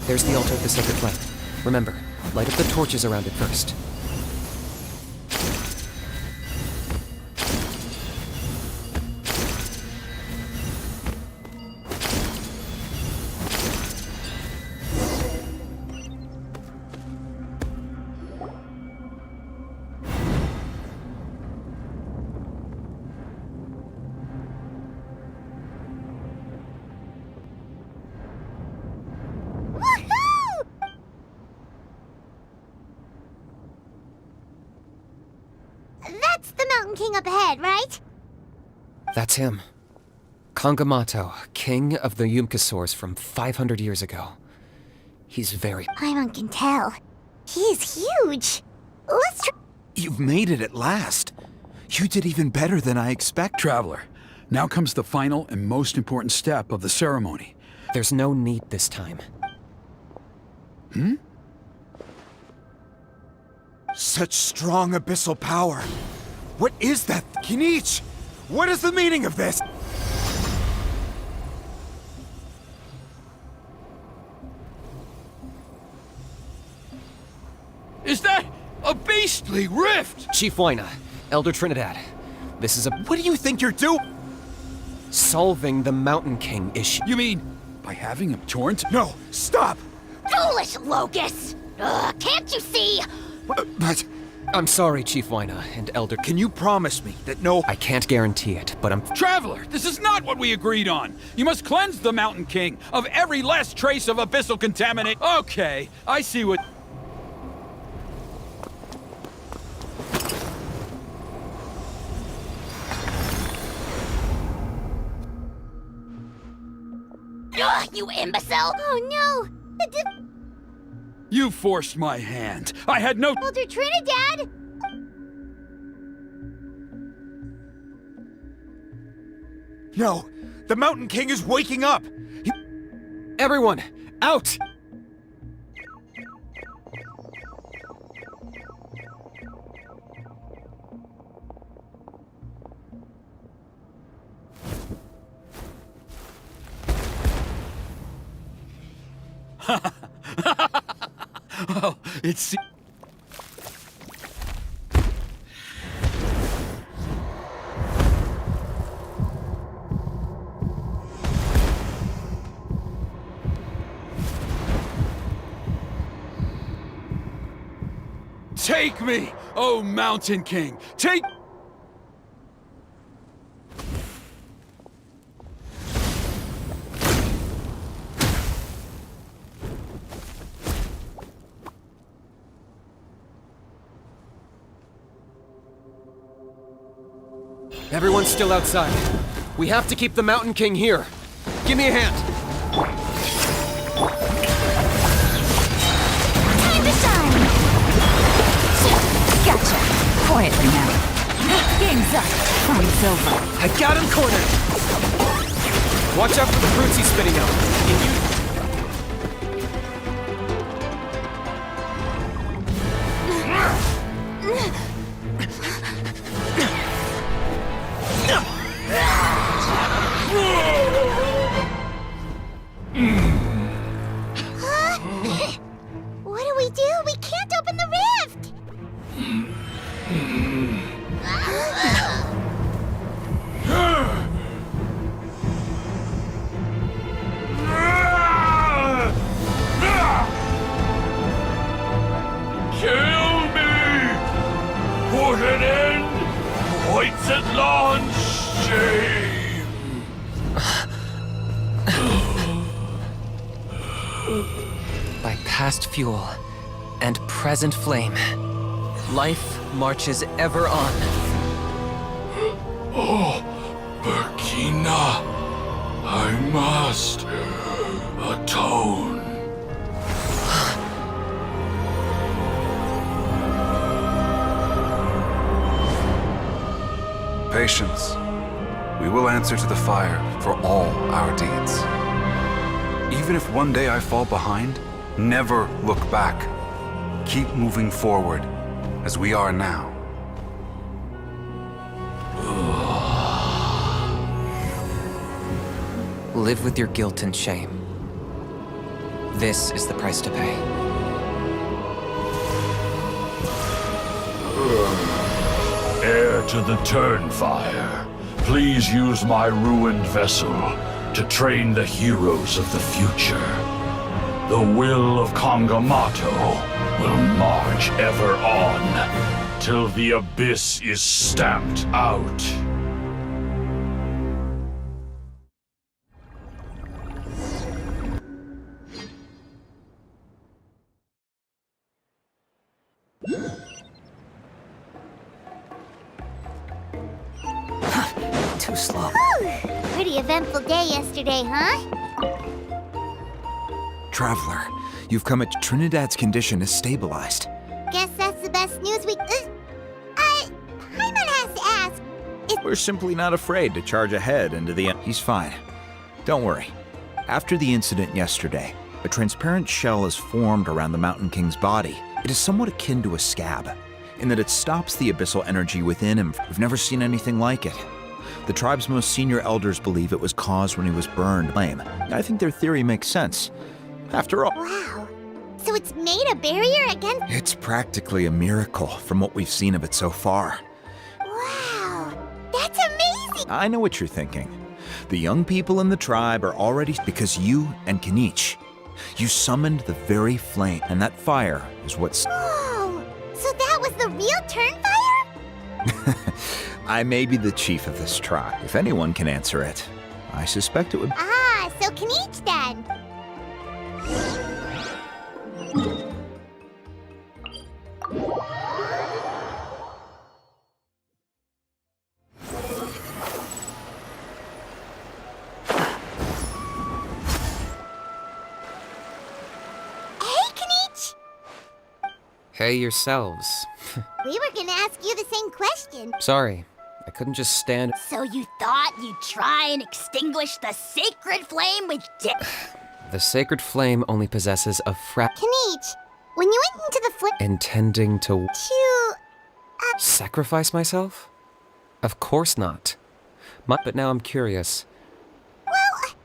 There's the altar of the sacred flame. Remember, light up the torches around it first. That's the Mountain King up ahead, right? That's him. Kangamato, king of the Yumkasaurs from 500 years ago. He's very... Paimon can tell. He is huge. Let's try... You've made it at last. You did even better than I expected. Traveler, now comes the final and most important step of the ceremony. There's no need this time. Such strong abyssal power. What is that? Kinich! What is the meaning of this? Is that a beastly rift? Chief Waina, Elder Trinidad. This is a... What do you think you're doing? solving the Mountain King issue. You mean by having him torn to... No, stop! Foolish locust! Can't you see? But... I'm sorry, Chief Waina and Elder... Can you promise me that no... I can't guarantee it, but I'm... Traveler, this is not what we agreed on. You must cleanse the Mountain King of every last trace of abyssal contamination. Okay, I see what... You imbecile! Oh no! You forced my hand. I had no... Elder Trinidad! No! The Mountain King is waking up! Everyone, out! Oh, it's... Take me, oh Mountain King! Take... Everyone's still outside. We have to keep the Mountain King here. Give me a hand. Time to shine! Gotcha. Quietly now. Game's up. Fight's over. I got him cornered. Watch out for the fruits he's spitting out. Can you... What do we do? We can't open the rift! Kill me! Put an end to White's shame! By past fuel and present flame, life marches ever on. Oh, Burkina, I must atone. Patience. We will answer to the fire for all our deeds. Even if one day I fall behind, never look back. Keep moving forward, as we are now. Live with your guilt and shame. This is the price to pay. Heir to the Turnfire, please use my ruined vessel to train the heroes of the future. The will of Kangamato will march ever on, till the abyss is stamped out. Too slow. Pretty eventful day yesterday, huh? Traveler, you've come at Trinidad's condition is stabilized. Guess that's the best news we... Paimon has to ask. We're simply not afraid to charge ahead into the... He's fine. Don't worry. After the incident yesterday, a transparent shell is formed around the Mountain King's body. It is somewhat akin to a scab, in that it stops the abyssal energy within him. We've never seen anything like it. The tribe's most senior elders believe it was caused when he was burned. I think their theory makes sense. After all... Wow. So it's made a barrier against... It's practically a miracle from what we've seen of it so far. Wow. That's amazing! I know what you're thinking. The young people in the tribe are already... Because you and Kinich, you summoned the very flame, and that fire is what's... Whoa! So that was the real Turnfire? I may be the chief of this tribe. If anyone can answer it, I suspect it would... Ah, so Kinich then. Hey yourselves. We were gonna ask you the same question. Sorry, I couldn't just stand... So you thought you'd try and extinguish the sacred flame with The sacred flame only possesses a Kinich, when you went into the flip intending to to... sacrifice myself? Of course not. But now I'm curious. Well,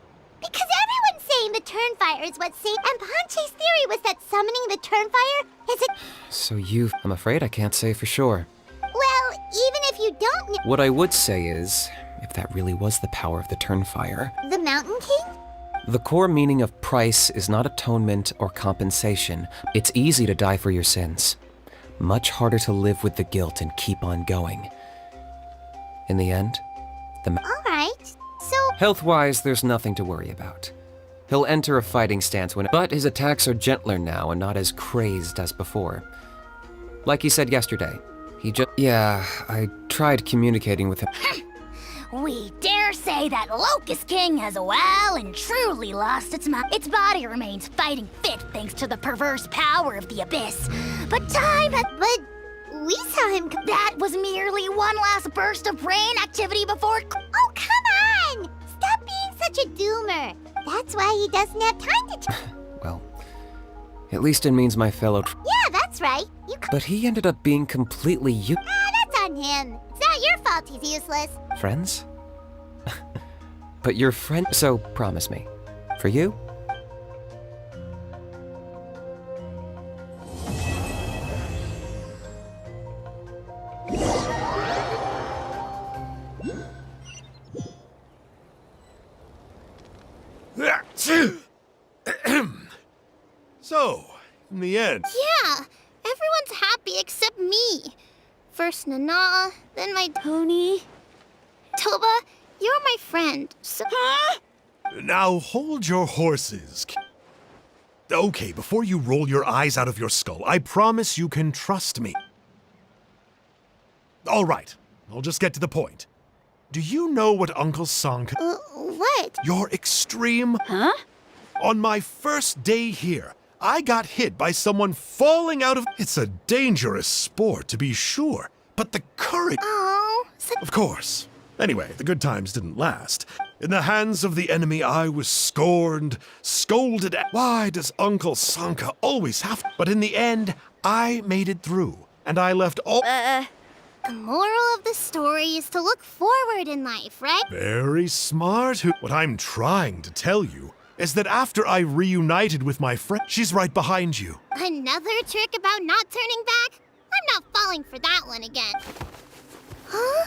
because everyone's saying the Turnfire is what's safe, and Ponche's theory was that summoning the Turnfire is a... So I'm afraid I can't say for sure. Well, even if you don't know... What I would say is, if that really was the power of the Turnfire, The Mountain King? the core meaning of price is not atonement or compensation. It's easy to die for your sins. Much harder to live with the guilt and keep on going. In the end, Alright, so... health-wise, there's nothing to worry about. He'll enter a fighting stance but his attacks are gentler now and not as crazed as before. Like he said yesterday, yeah, I tried communicating with him. We dare say that Locust King has well and truly lost its mind. Its body remains fighting fit thanks to the perverse power of the Abyss. But But we saw him... that was merely one last burst of brain activity before... Oh, come on! Stop being such a doomer. That's why he doesn't have time to... Well, at least it means my fellow... Yeah, that's right. But he ended up being completely That's on him. It's not your fault he's useless. friends? But your friend... So, promise me. For you? So, in the end, Yeah, everyone's happy except me. First Nana, then my Tony. Toba, you're my friend, so... now hold your horses. Okay, before you roll your eyes out of your skull, I promise you can trust me. All right, I'll just get to the point. Do you know what Uncle Sanka... what? Your extreme... Huh? On my first day here, I got hit by someone falling out of... It's a dangerous sport, to be sure, but the courage... Oh, Of course. Anyway, the good times didn't last. In the hands of the enemy, I was scorned, scolded at... Why does Uncle Sanka always have... But in the end, I made it through, and I left all... the moral of the story is to look forward in life, right? Very smart. What I'm trying to tell you is that after I reunited with my friend... She's right behind you. Another trick about not turning back? I'm not falling for that one again. Huh?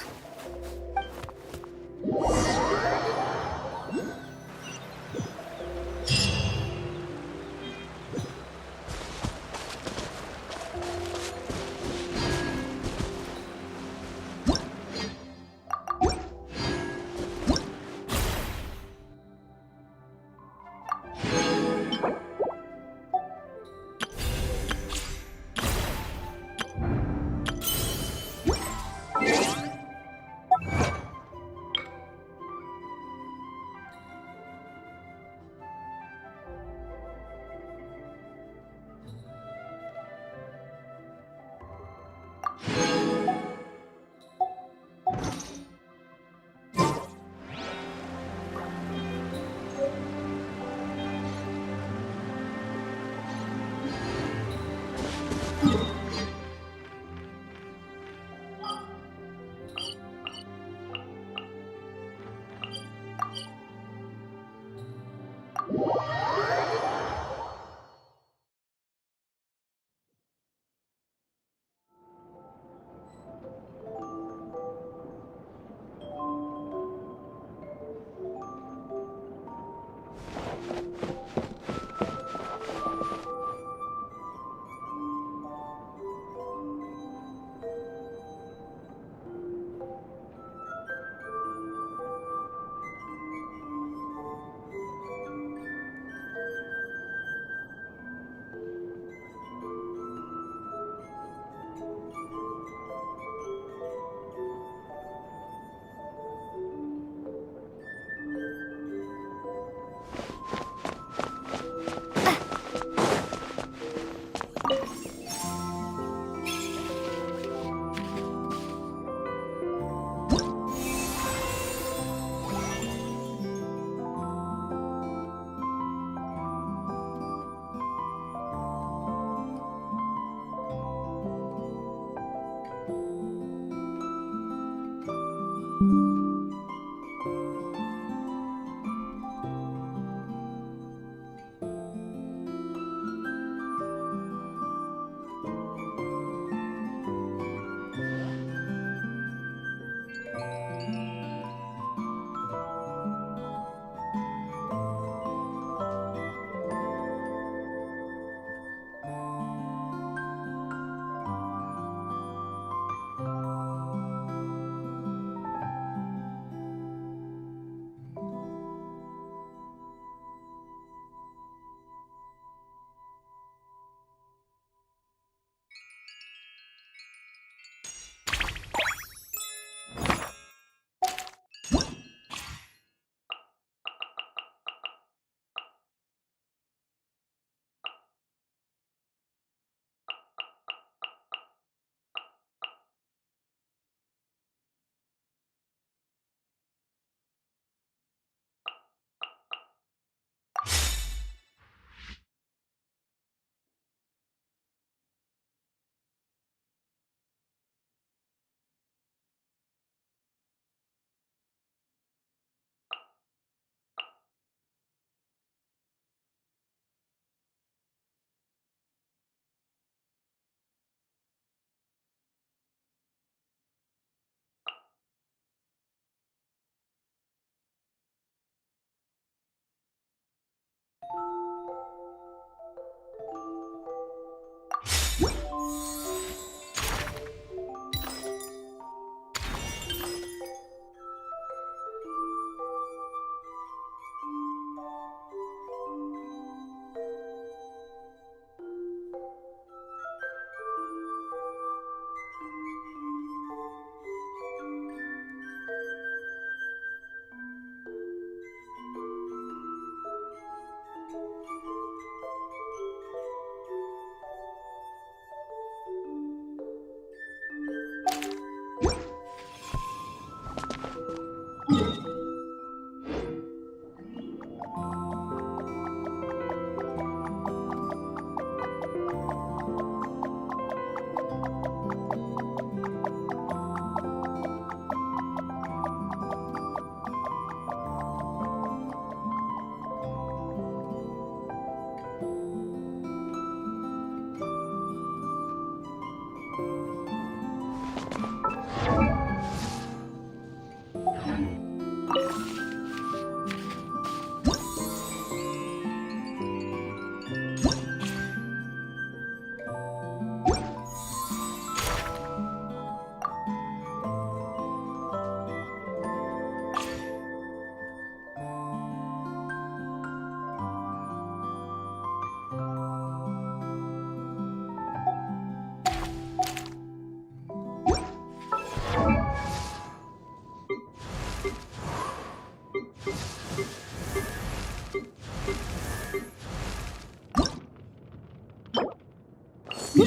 The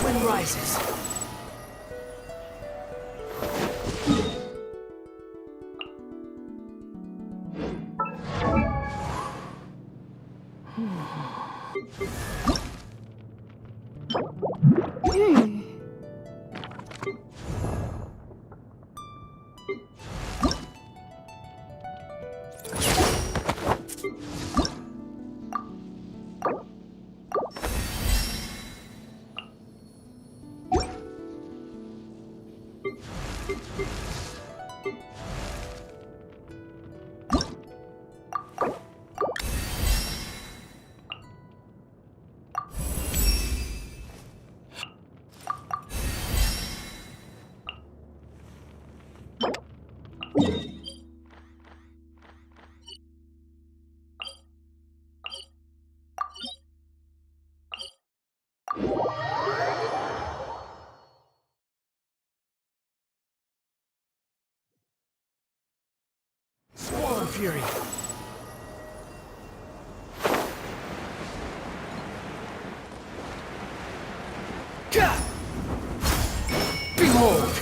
wind rises. Swarm Fury. Gah! Behold!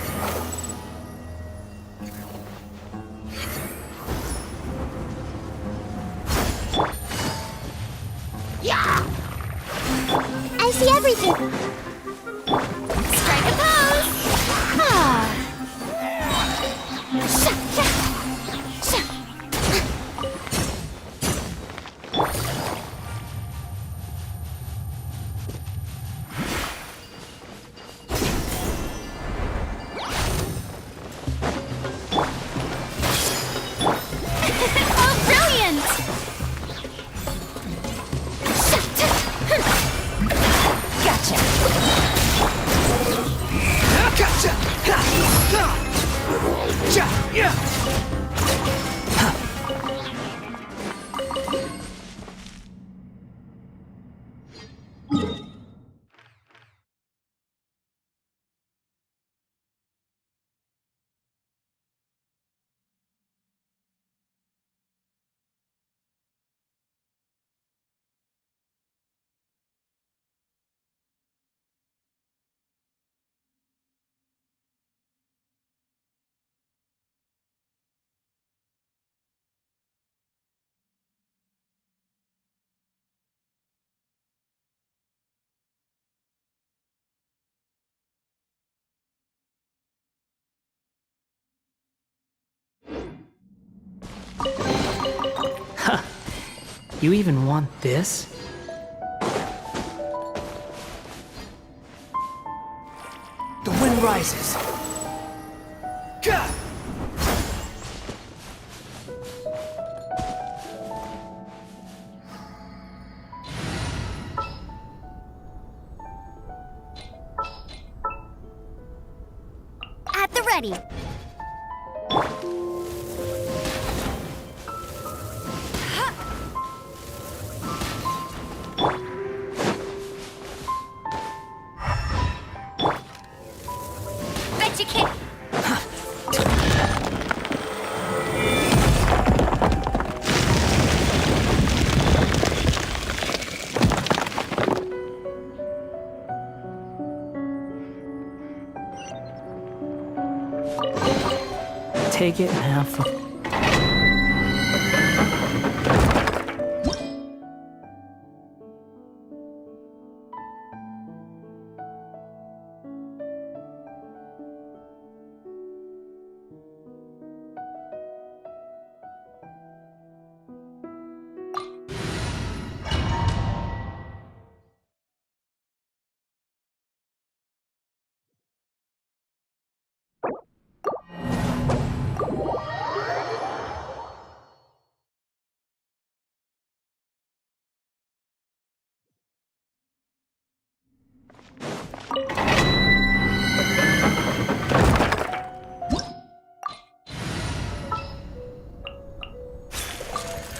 Yeah! I see everything. Strike a pose. Ah. Sha, sha, sha. Oh, brilliant! Gotcha! Gotcha! Ha! Ha! Ja! Yeah! You even want this? The wind rises. Gah! At the ready. Bet you can't. Take it and have fun.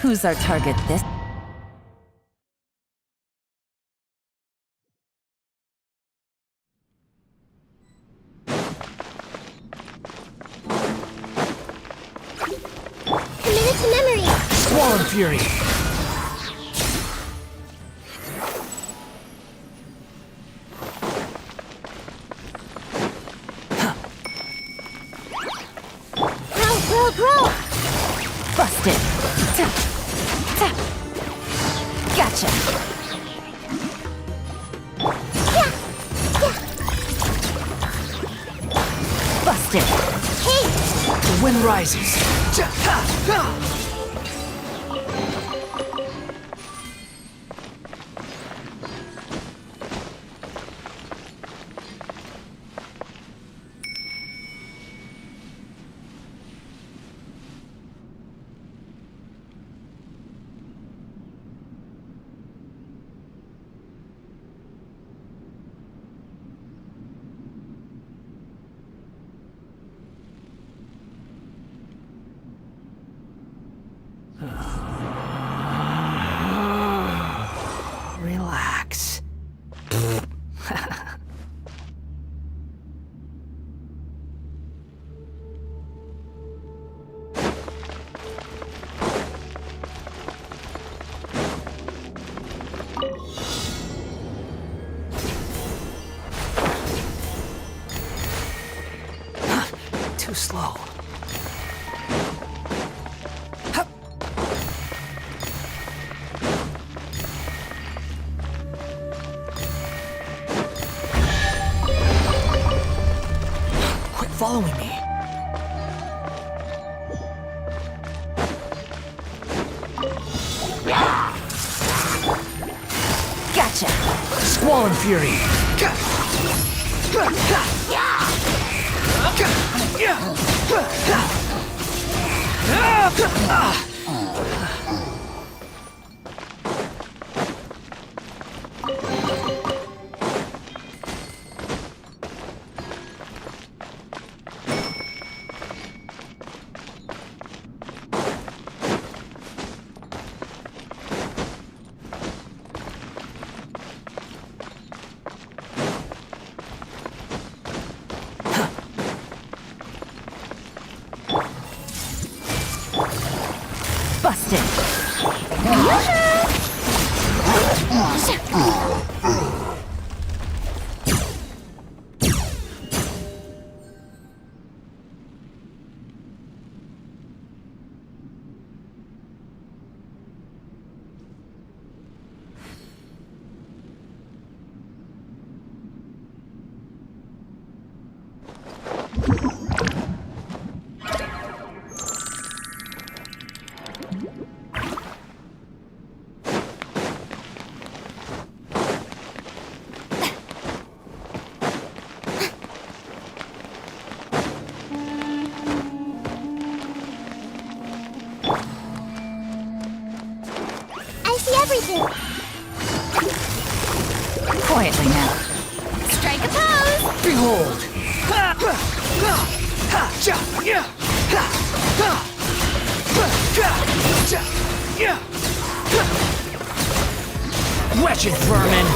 Who's our target this? Squall and Fury. Grow! Busted. Ta. Ta. Gotcha. Busted. Hey! The wind rises. Relax. Too slow. Quit following me. Gotcha. Squall and Fury. Busted. I see everything! Quietly now. Strike a pose! Behold! Wretched vermin!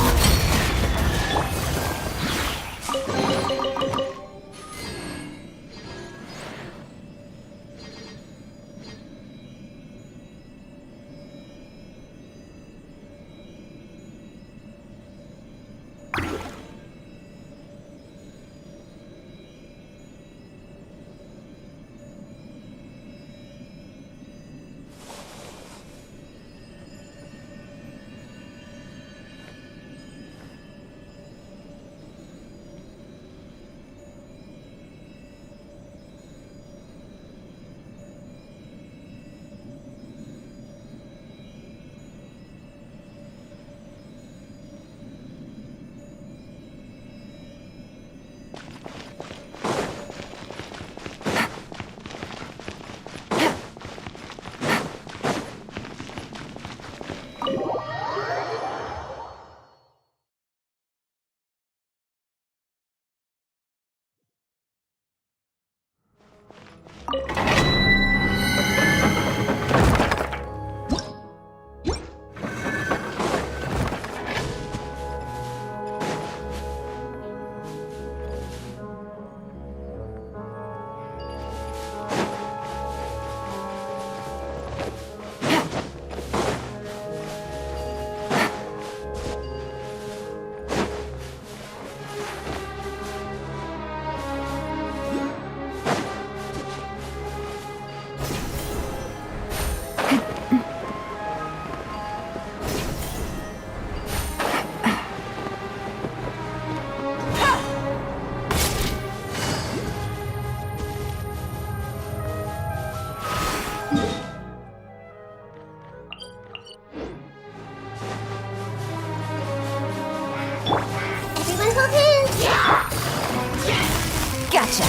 Gotcha.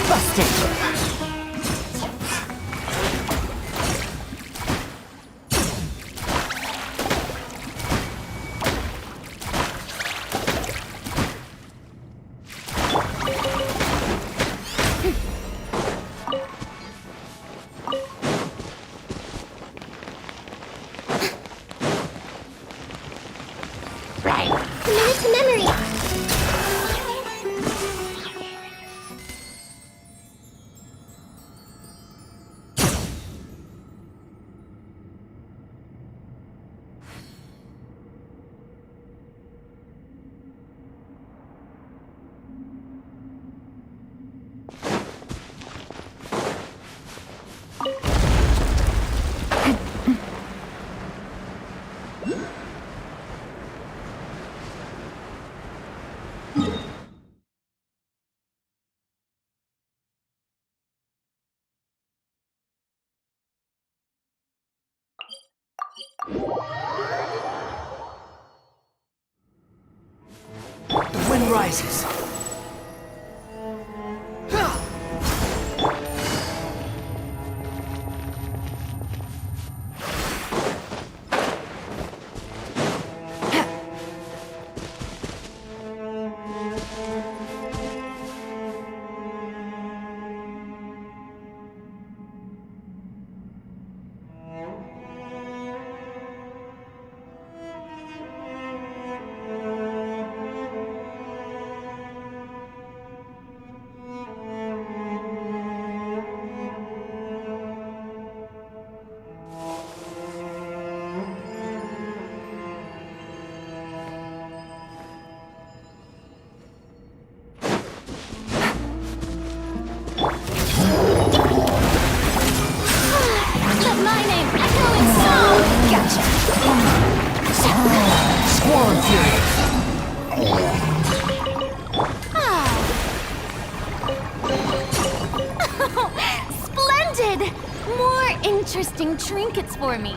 Busted. Commit it to memory. The wind rises. Let my name echo in song. Gotcha. Squall and fury. Splendid! More interesting trinkets for me.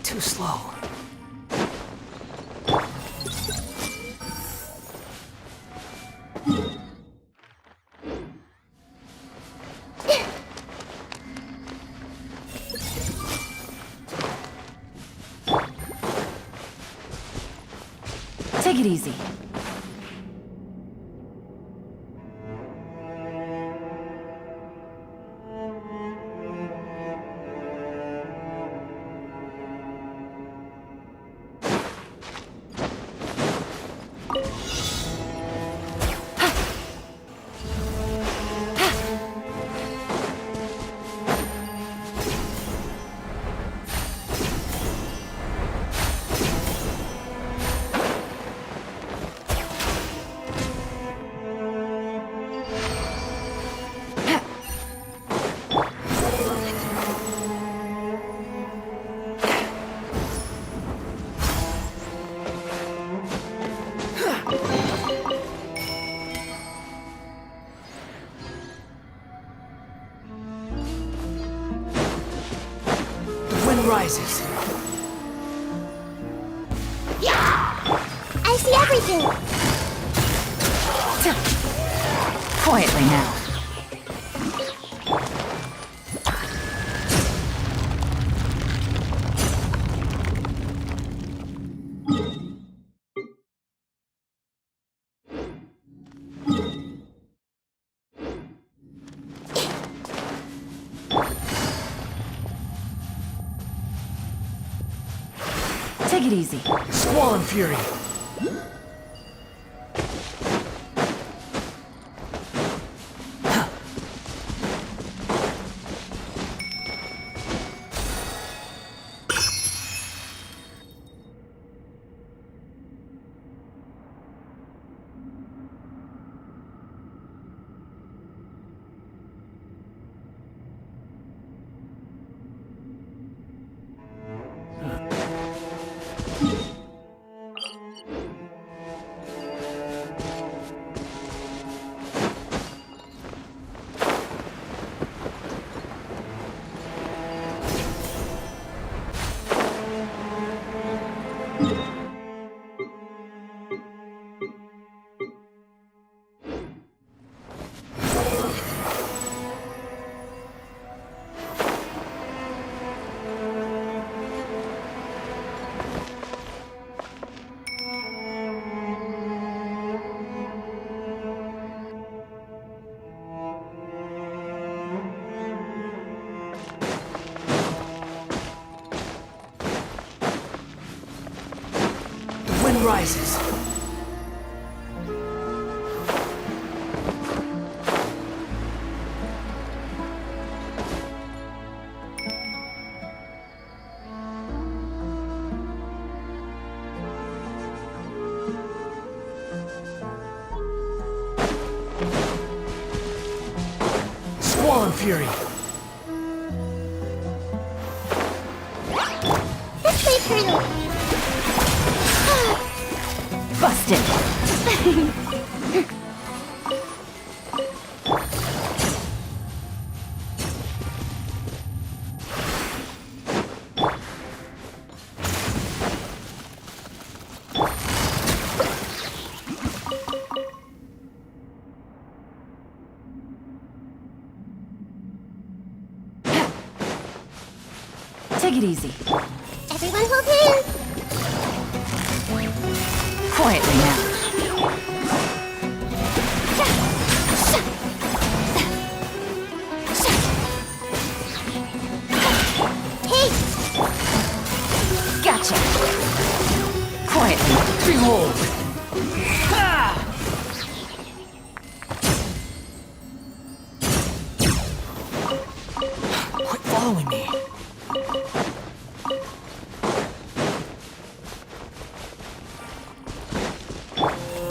Too slow. Take it easy. The wind rises. I see everything. Quietly now. Take it easy. Squall and fury. wind rises. Squall Fury. This way, Turtle. Busted. Take it easy. Everyone hold hands. Quietly now. Hey, Gotcha. Quietly. Behold! Quit following me.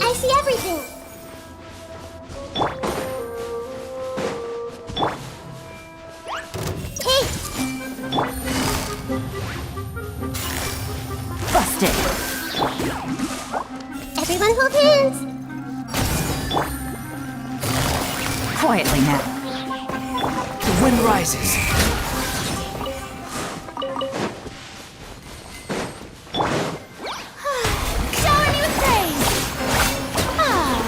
I see everything. Hey, Busted. everyone hold hands. Quietly now. The wind rises. Shower me with praise! Ah.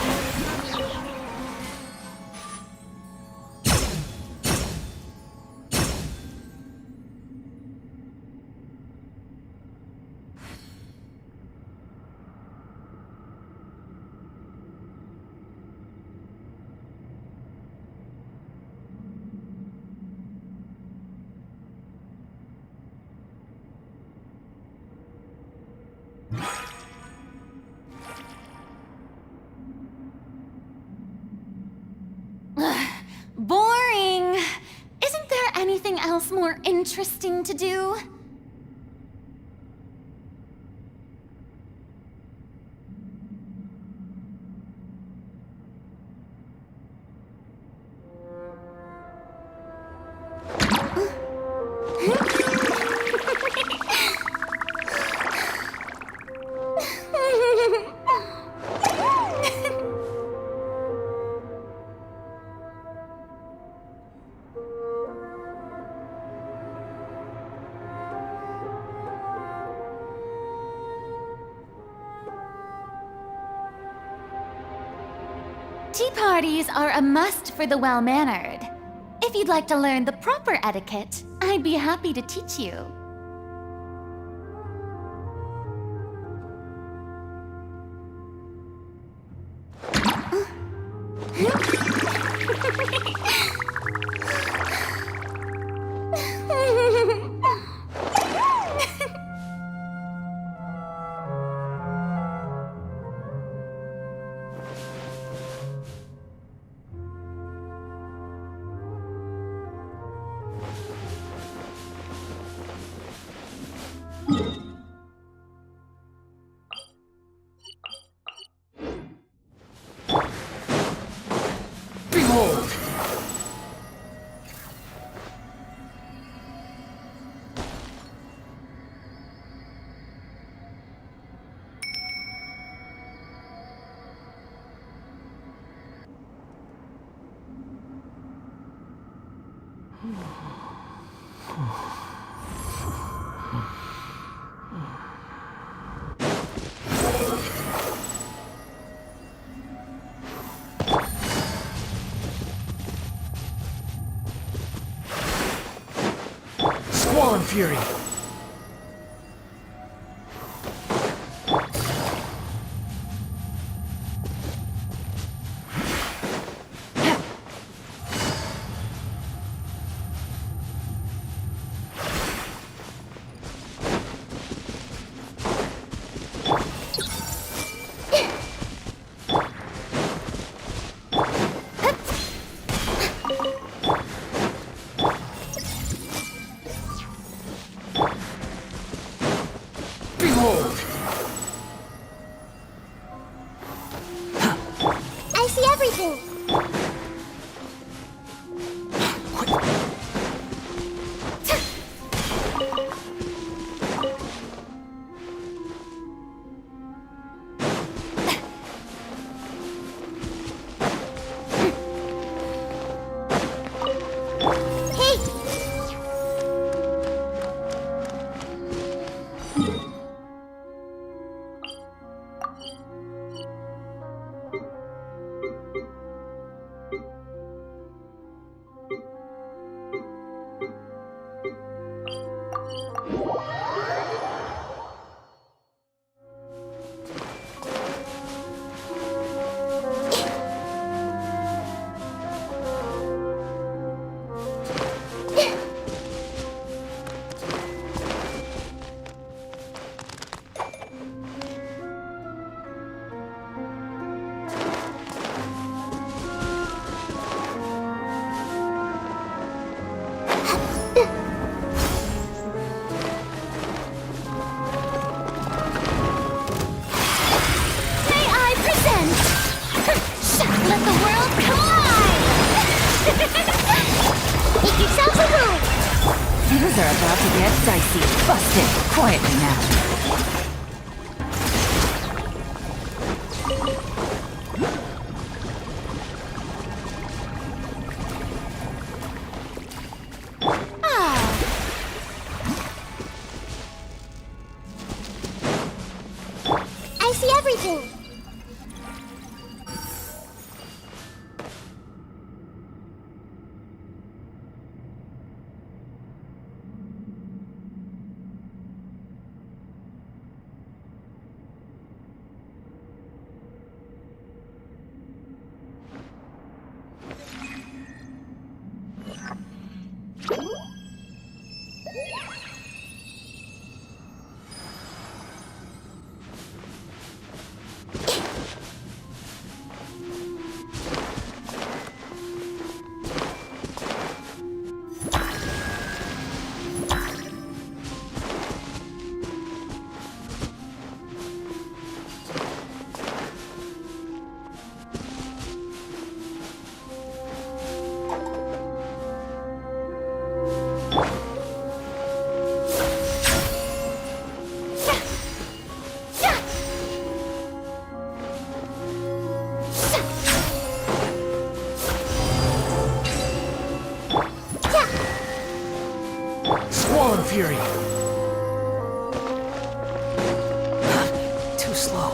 Boring! Isn't there anything else more interesting to do? Tea parties are a must for the well-mannered. If you'd like to learn the proper etiquette, I'd be happy to teach you. Behold! Squall Fury. Make yourselves a room! Things are about to get dicey. Busted. Quietly now. I see everything! Squall Fury! Too slow.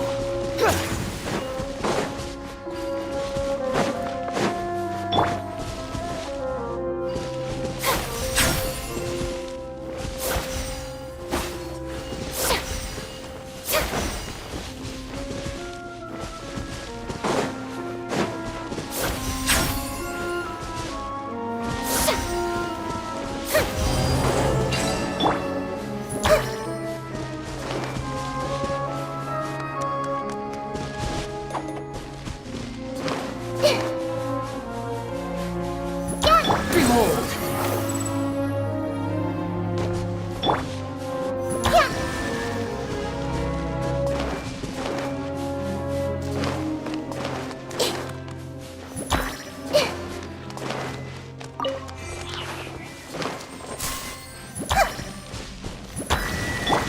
Behold!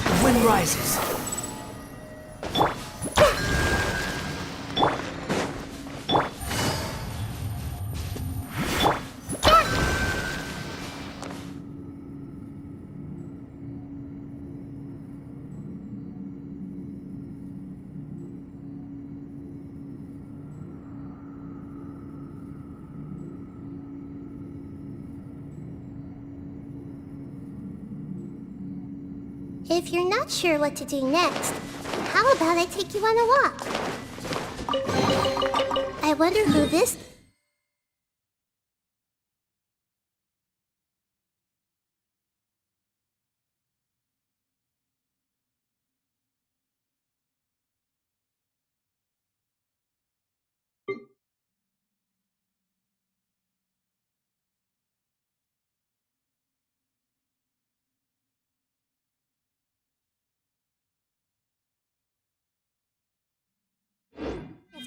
The wind rises. If you're not sure what to do next, how about I take you on a walk? I wonder who this...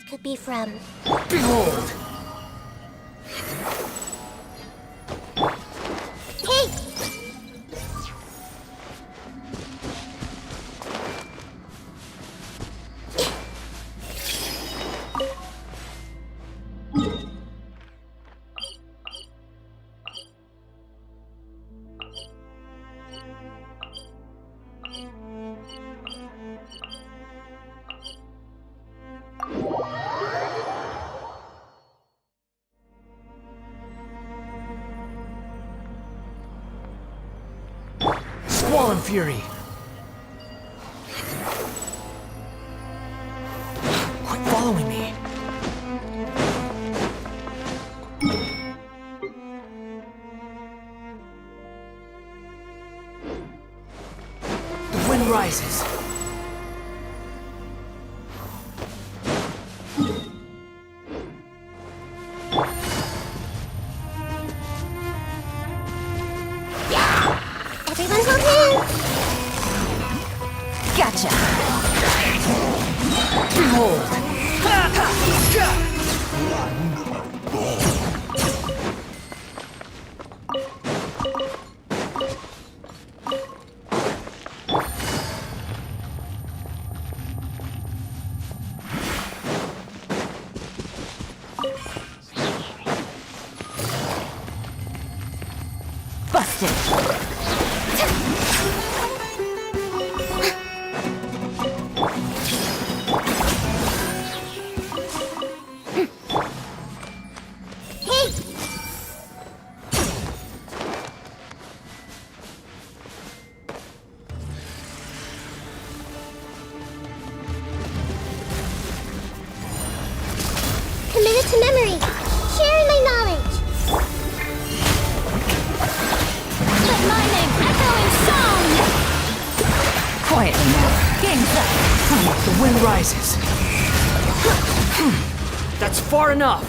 could be from. Behold! Hey! Squall and Fury! Quit following me! The wind rises. Everyone hold hands! Gotcha! Behold! Committed to memory. Sharing my knowledge. Let my name echo in song! Quietly now. Game's up. The wind rises. That's far enough.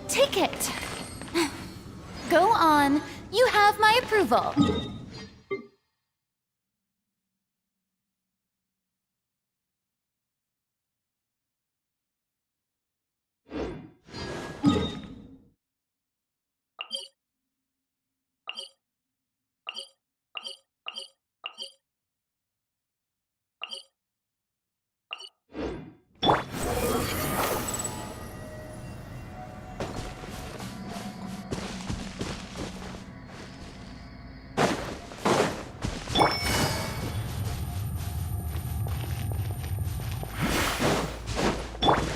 Take it. Go on. You have my approval.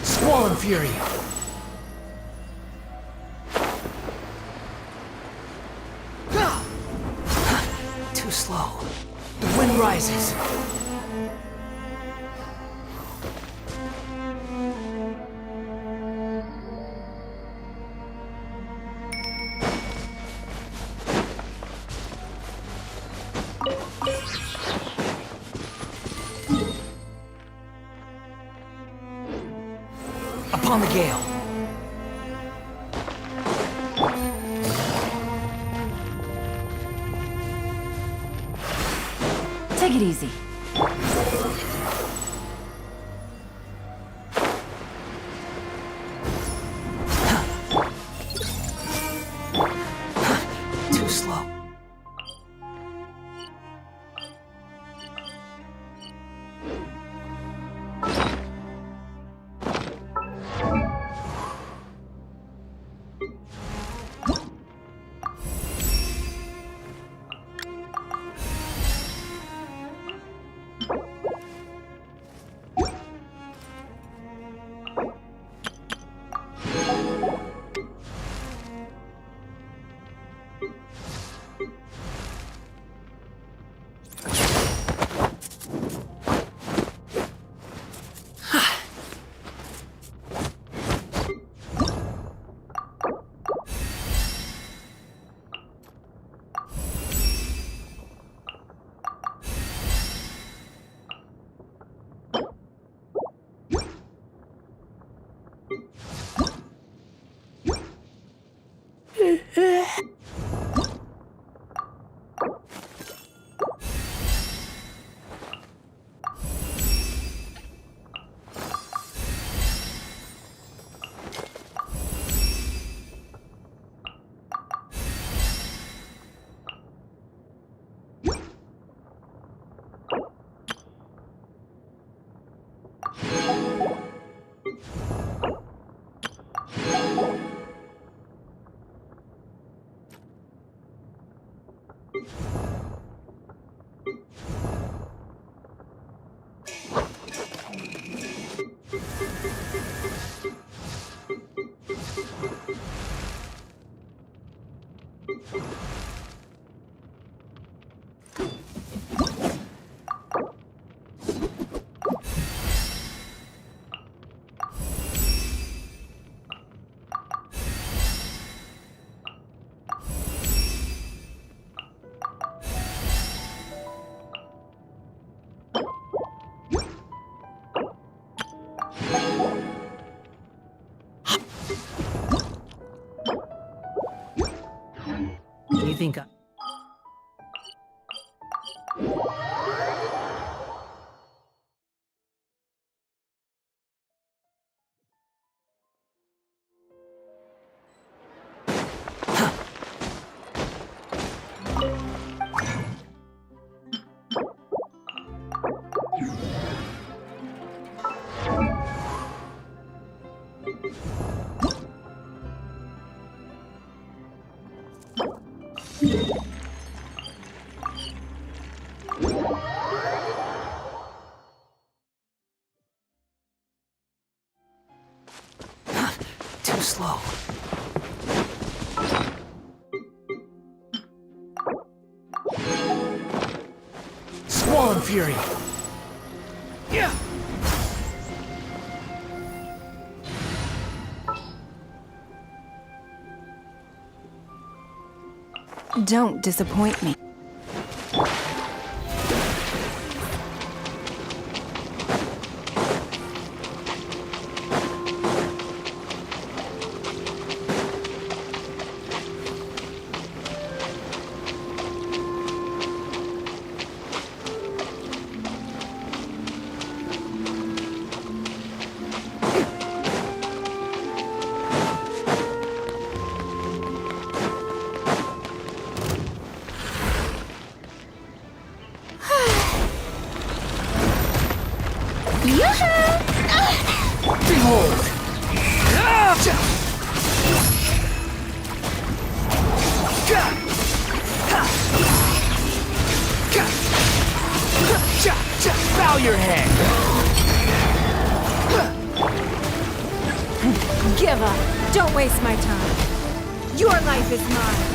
Squall and fury. Too slow. The wind rises. Upon the gale. Take it easy. Too slow. You think slow. Squall and Fury! Yeah! Don't disappoint me. Behold! Bow your head! Give up. Don't waste my time. Your life is mine.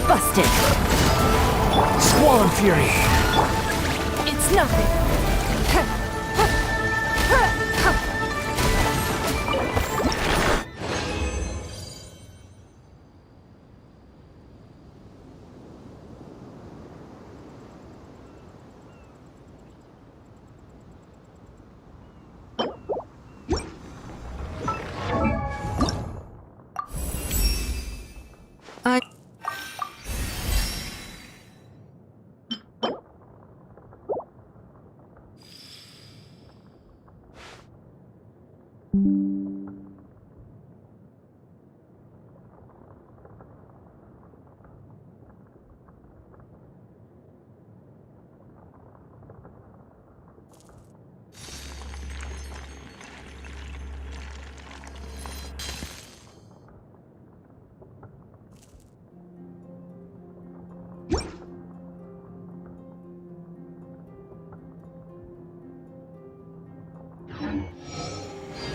Busted. Squall and Fury! It's nothing.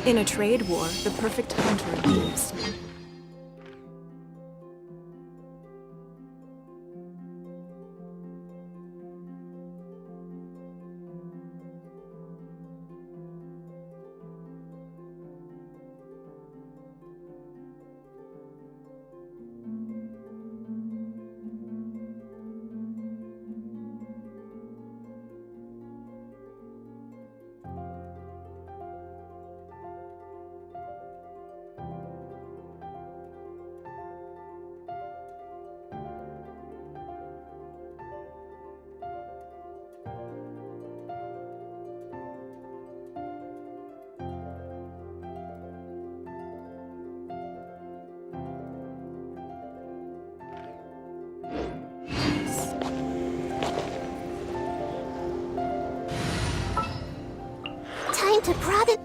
In a trade war, the perfect hunter leaves. Time to prod it.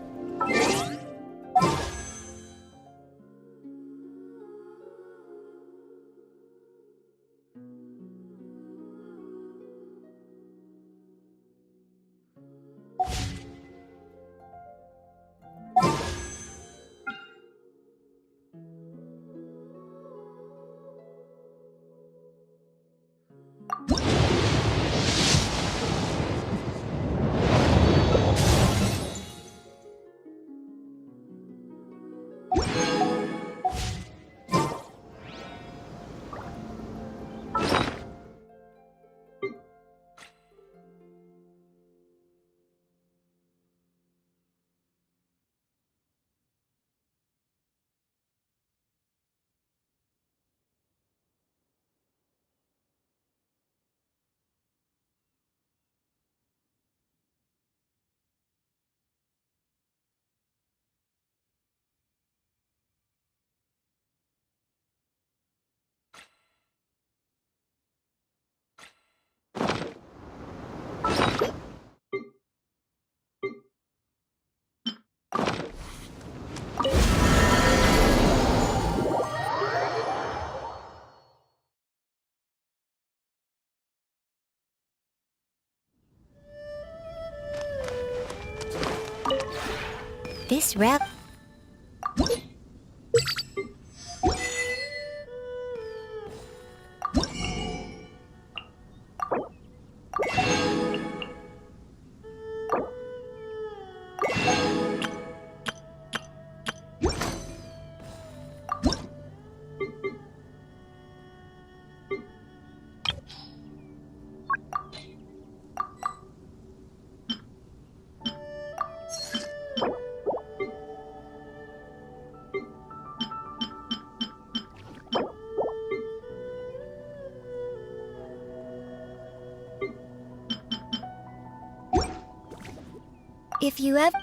This rep. If you ever...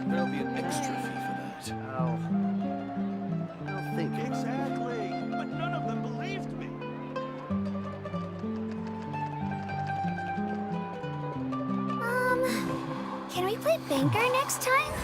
There'll be an extra fee for that. Oh. I don't think... Exactly, but none of them believed me. Can we play banker next time?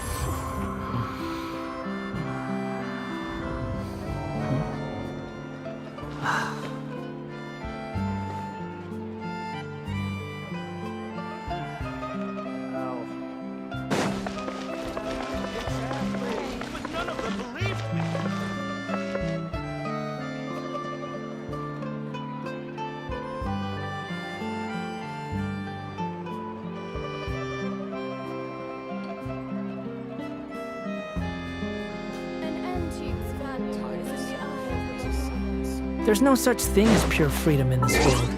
But none of them believed me. There's no such thing as pure freedom in this world.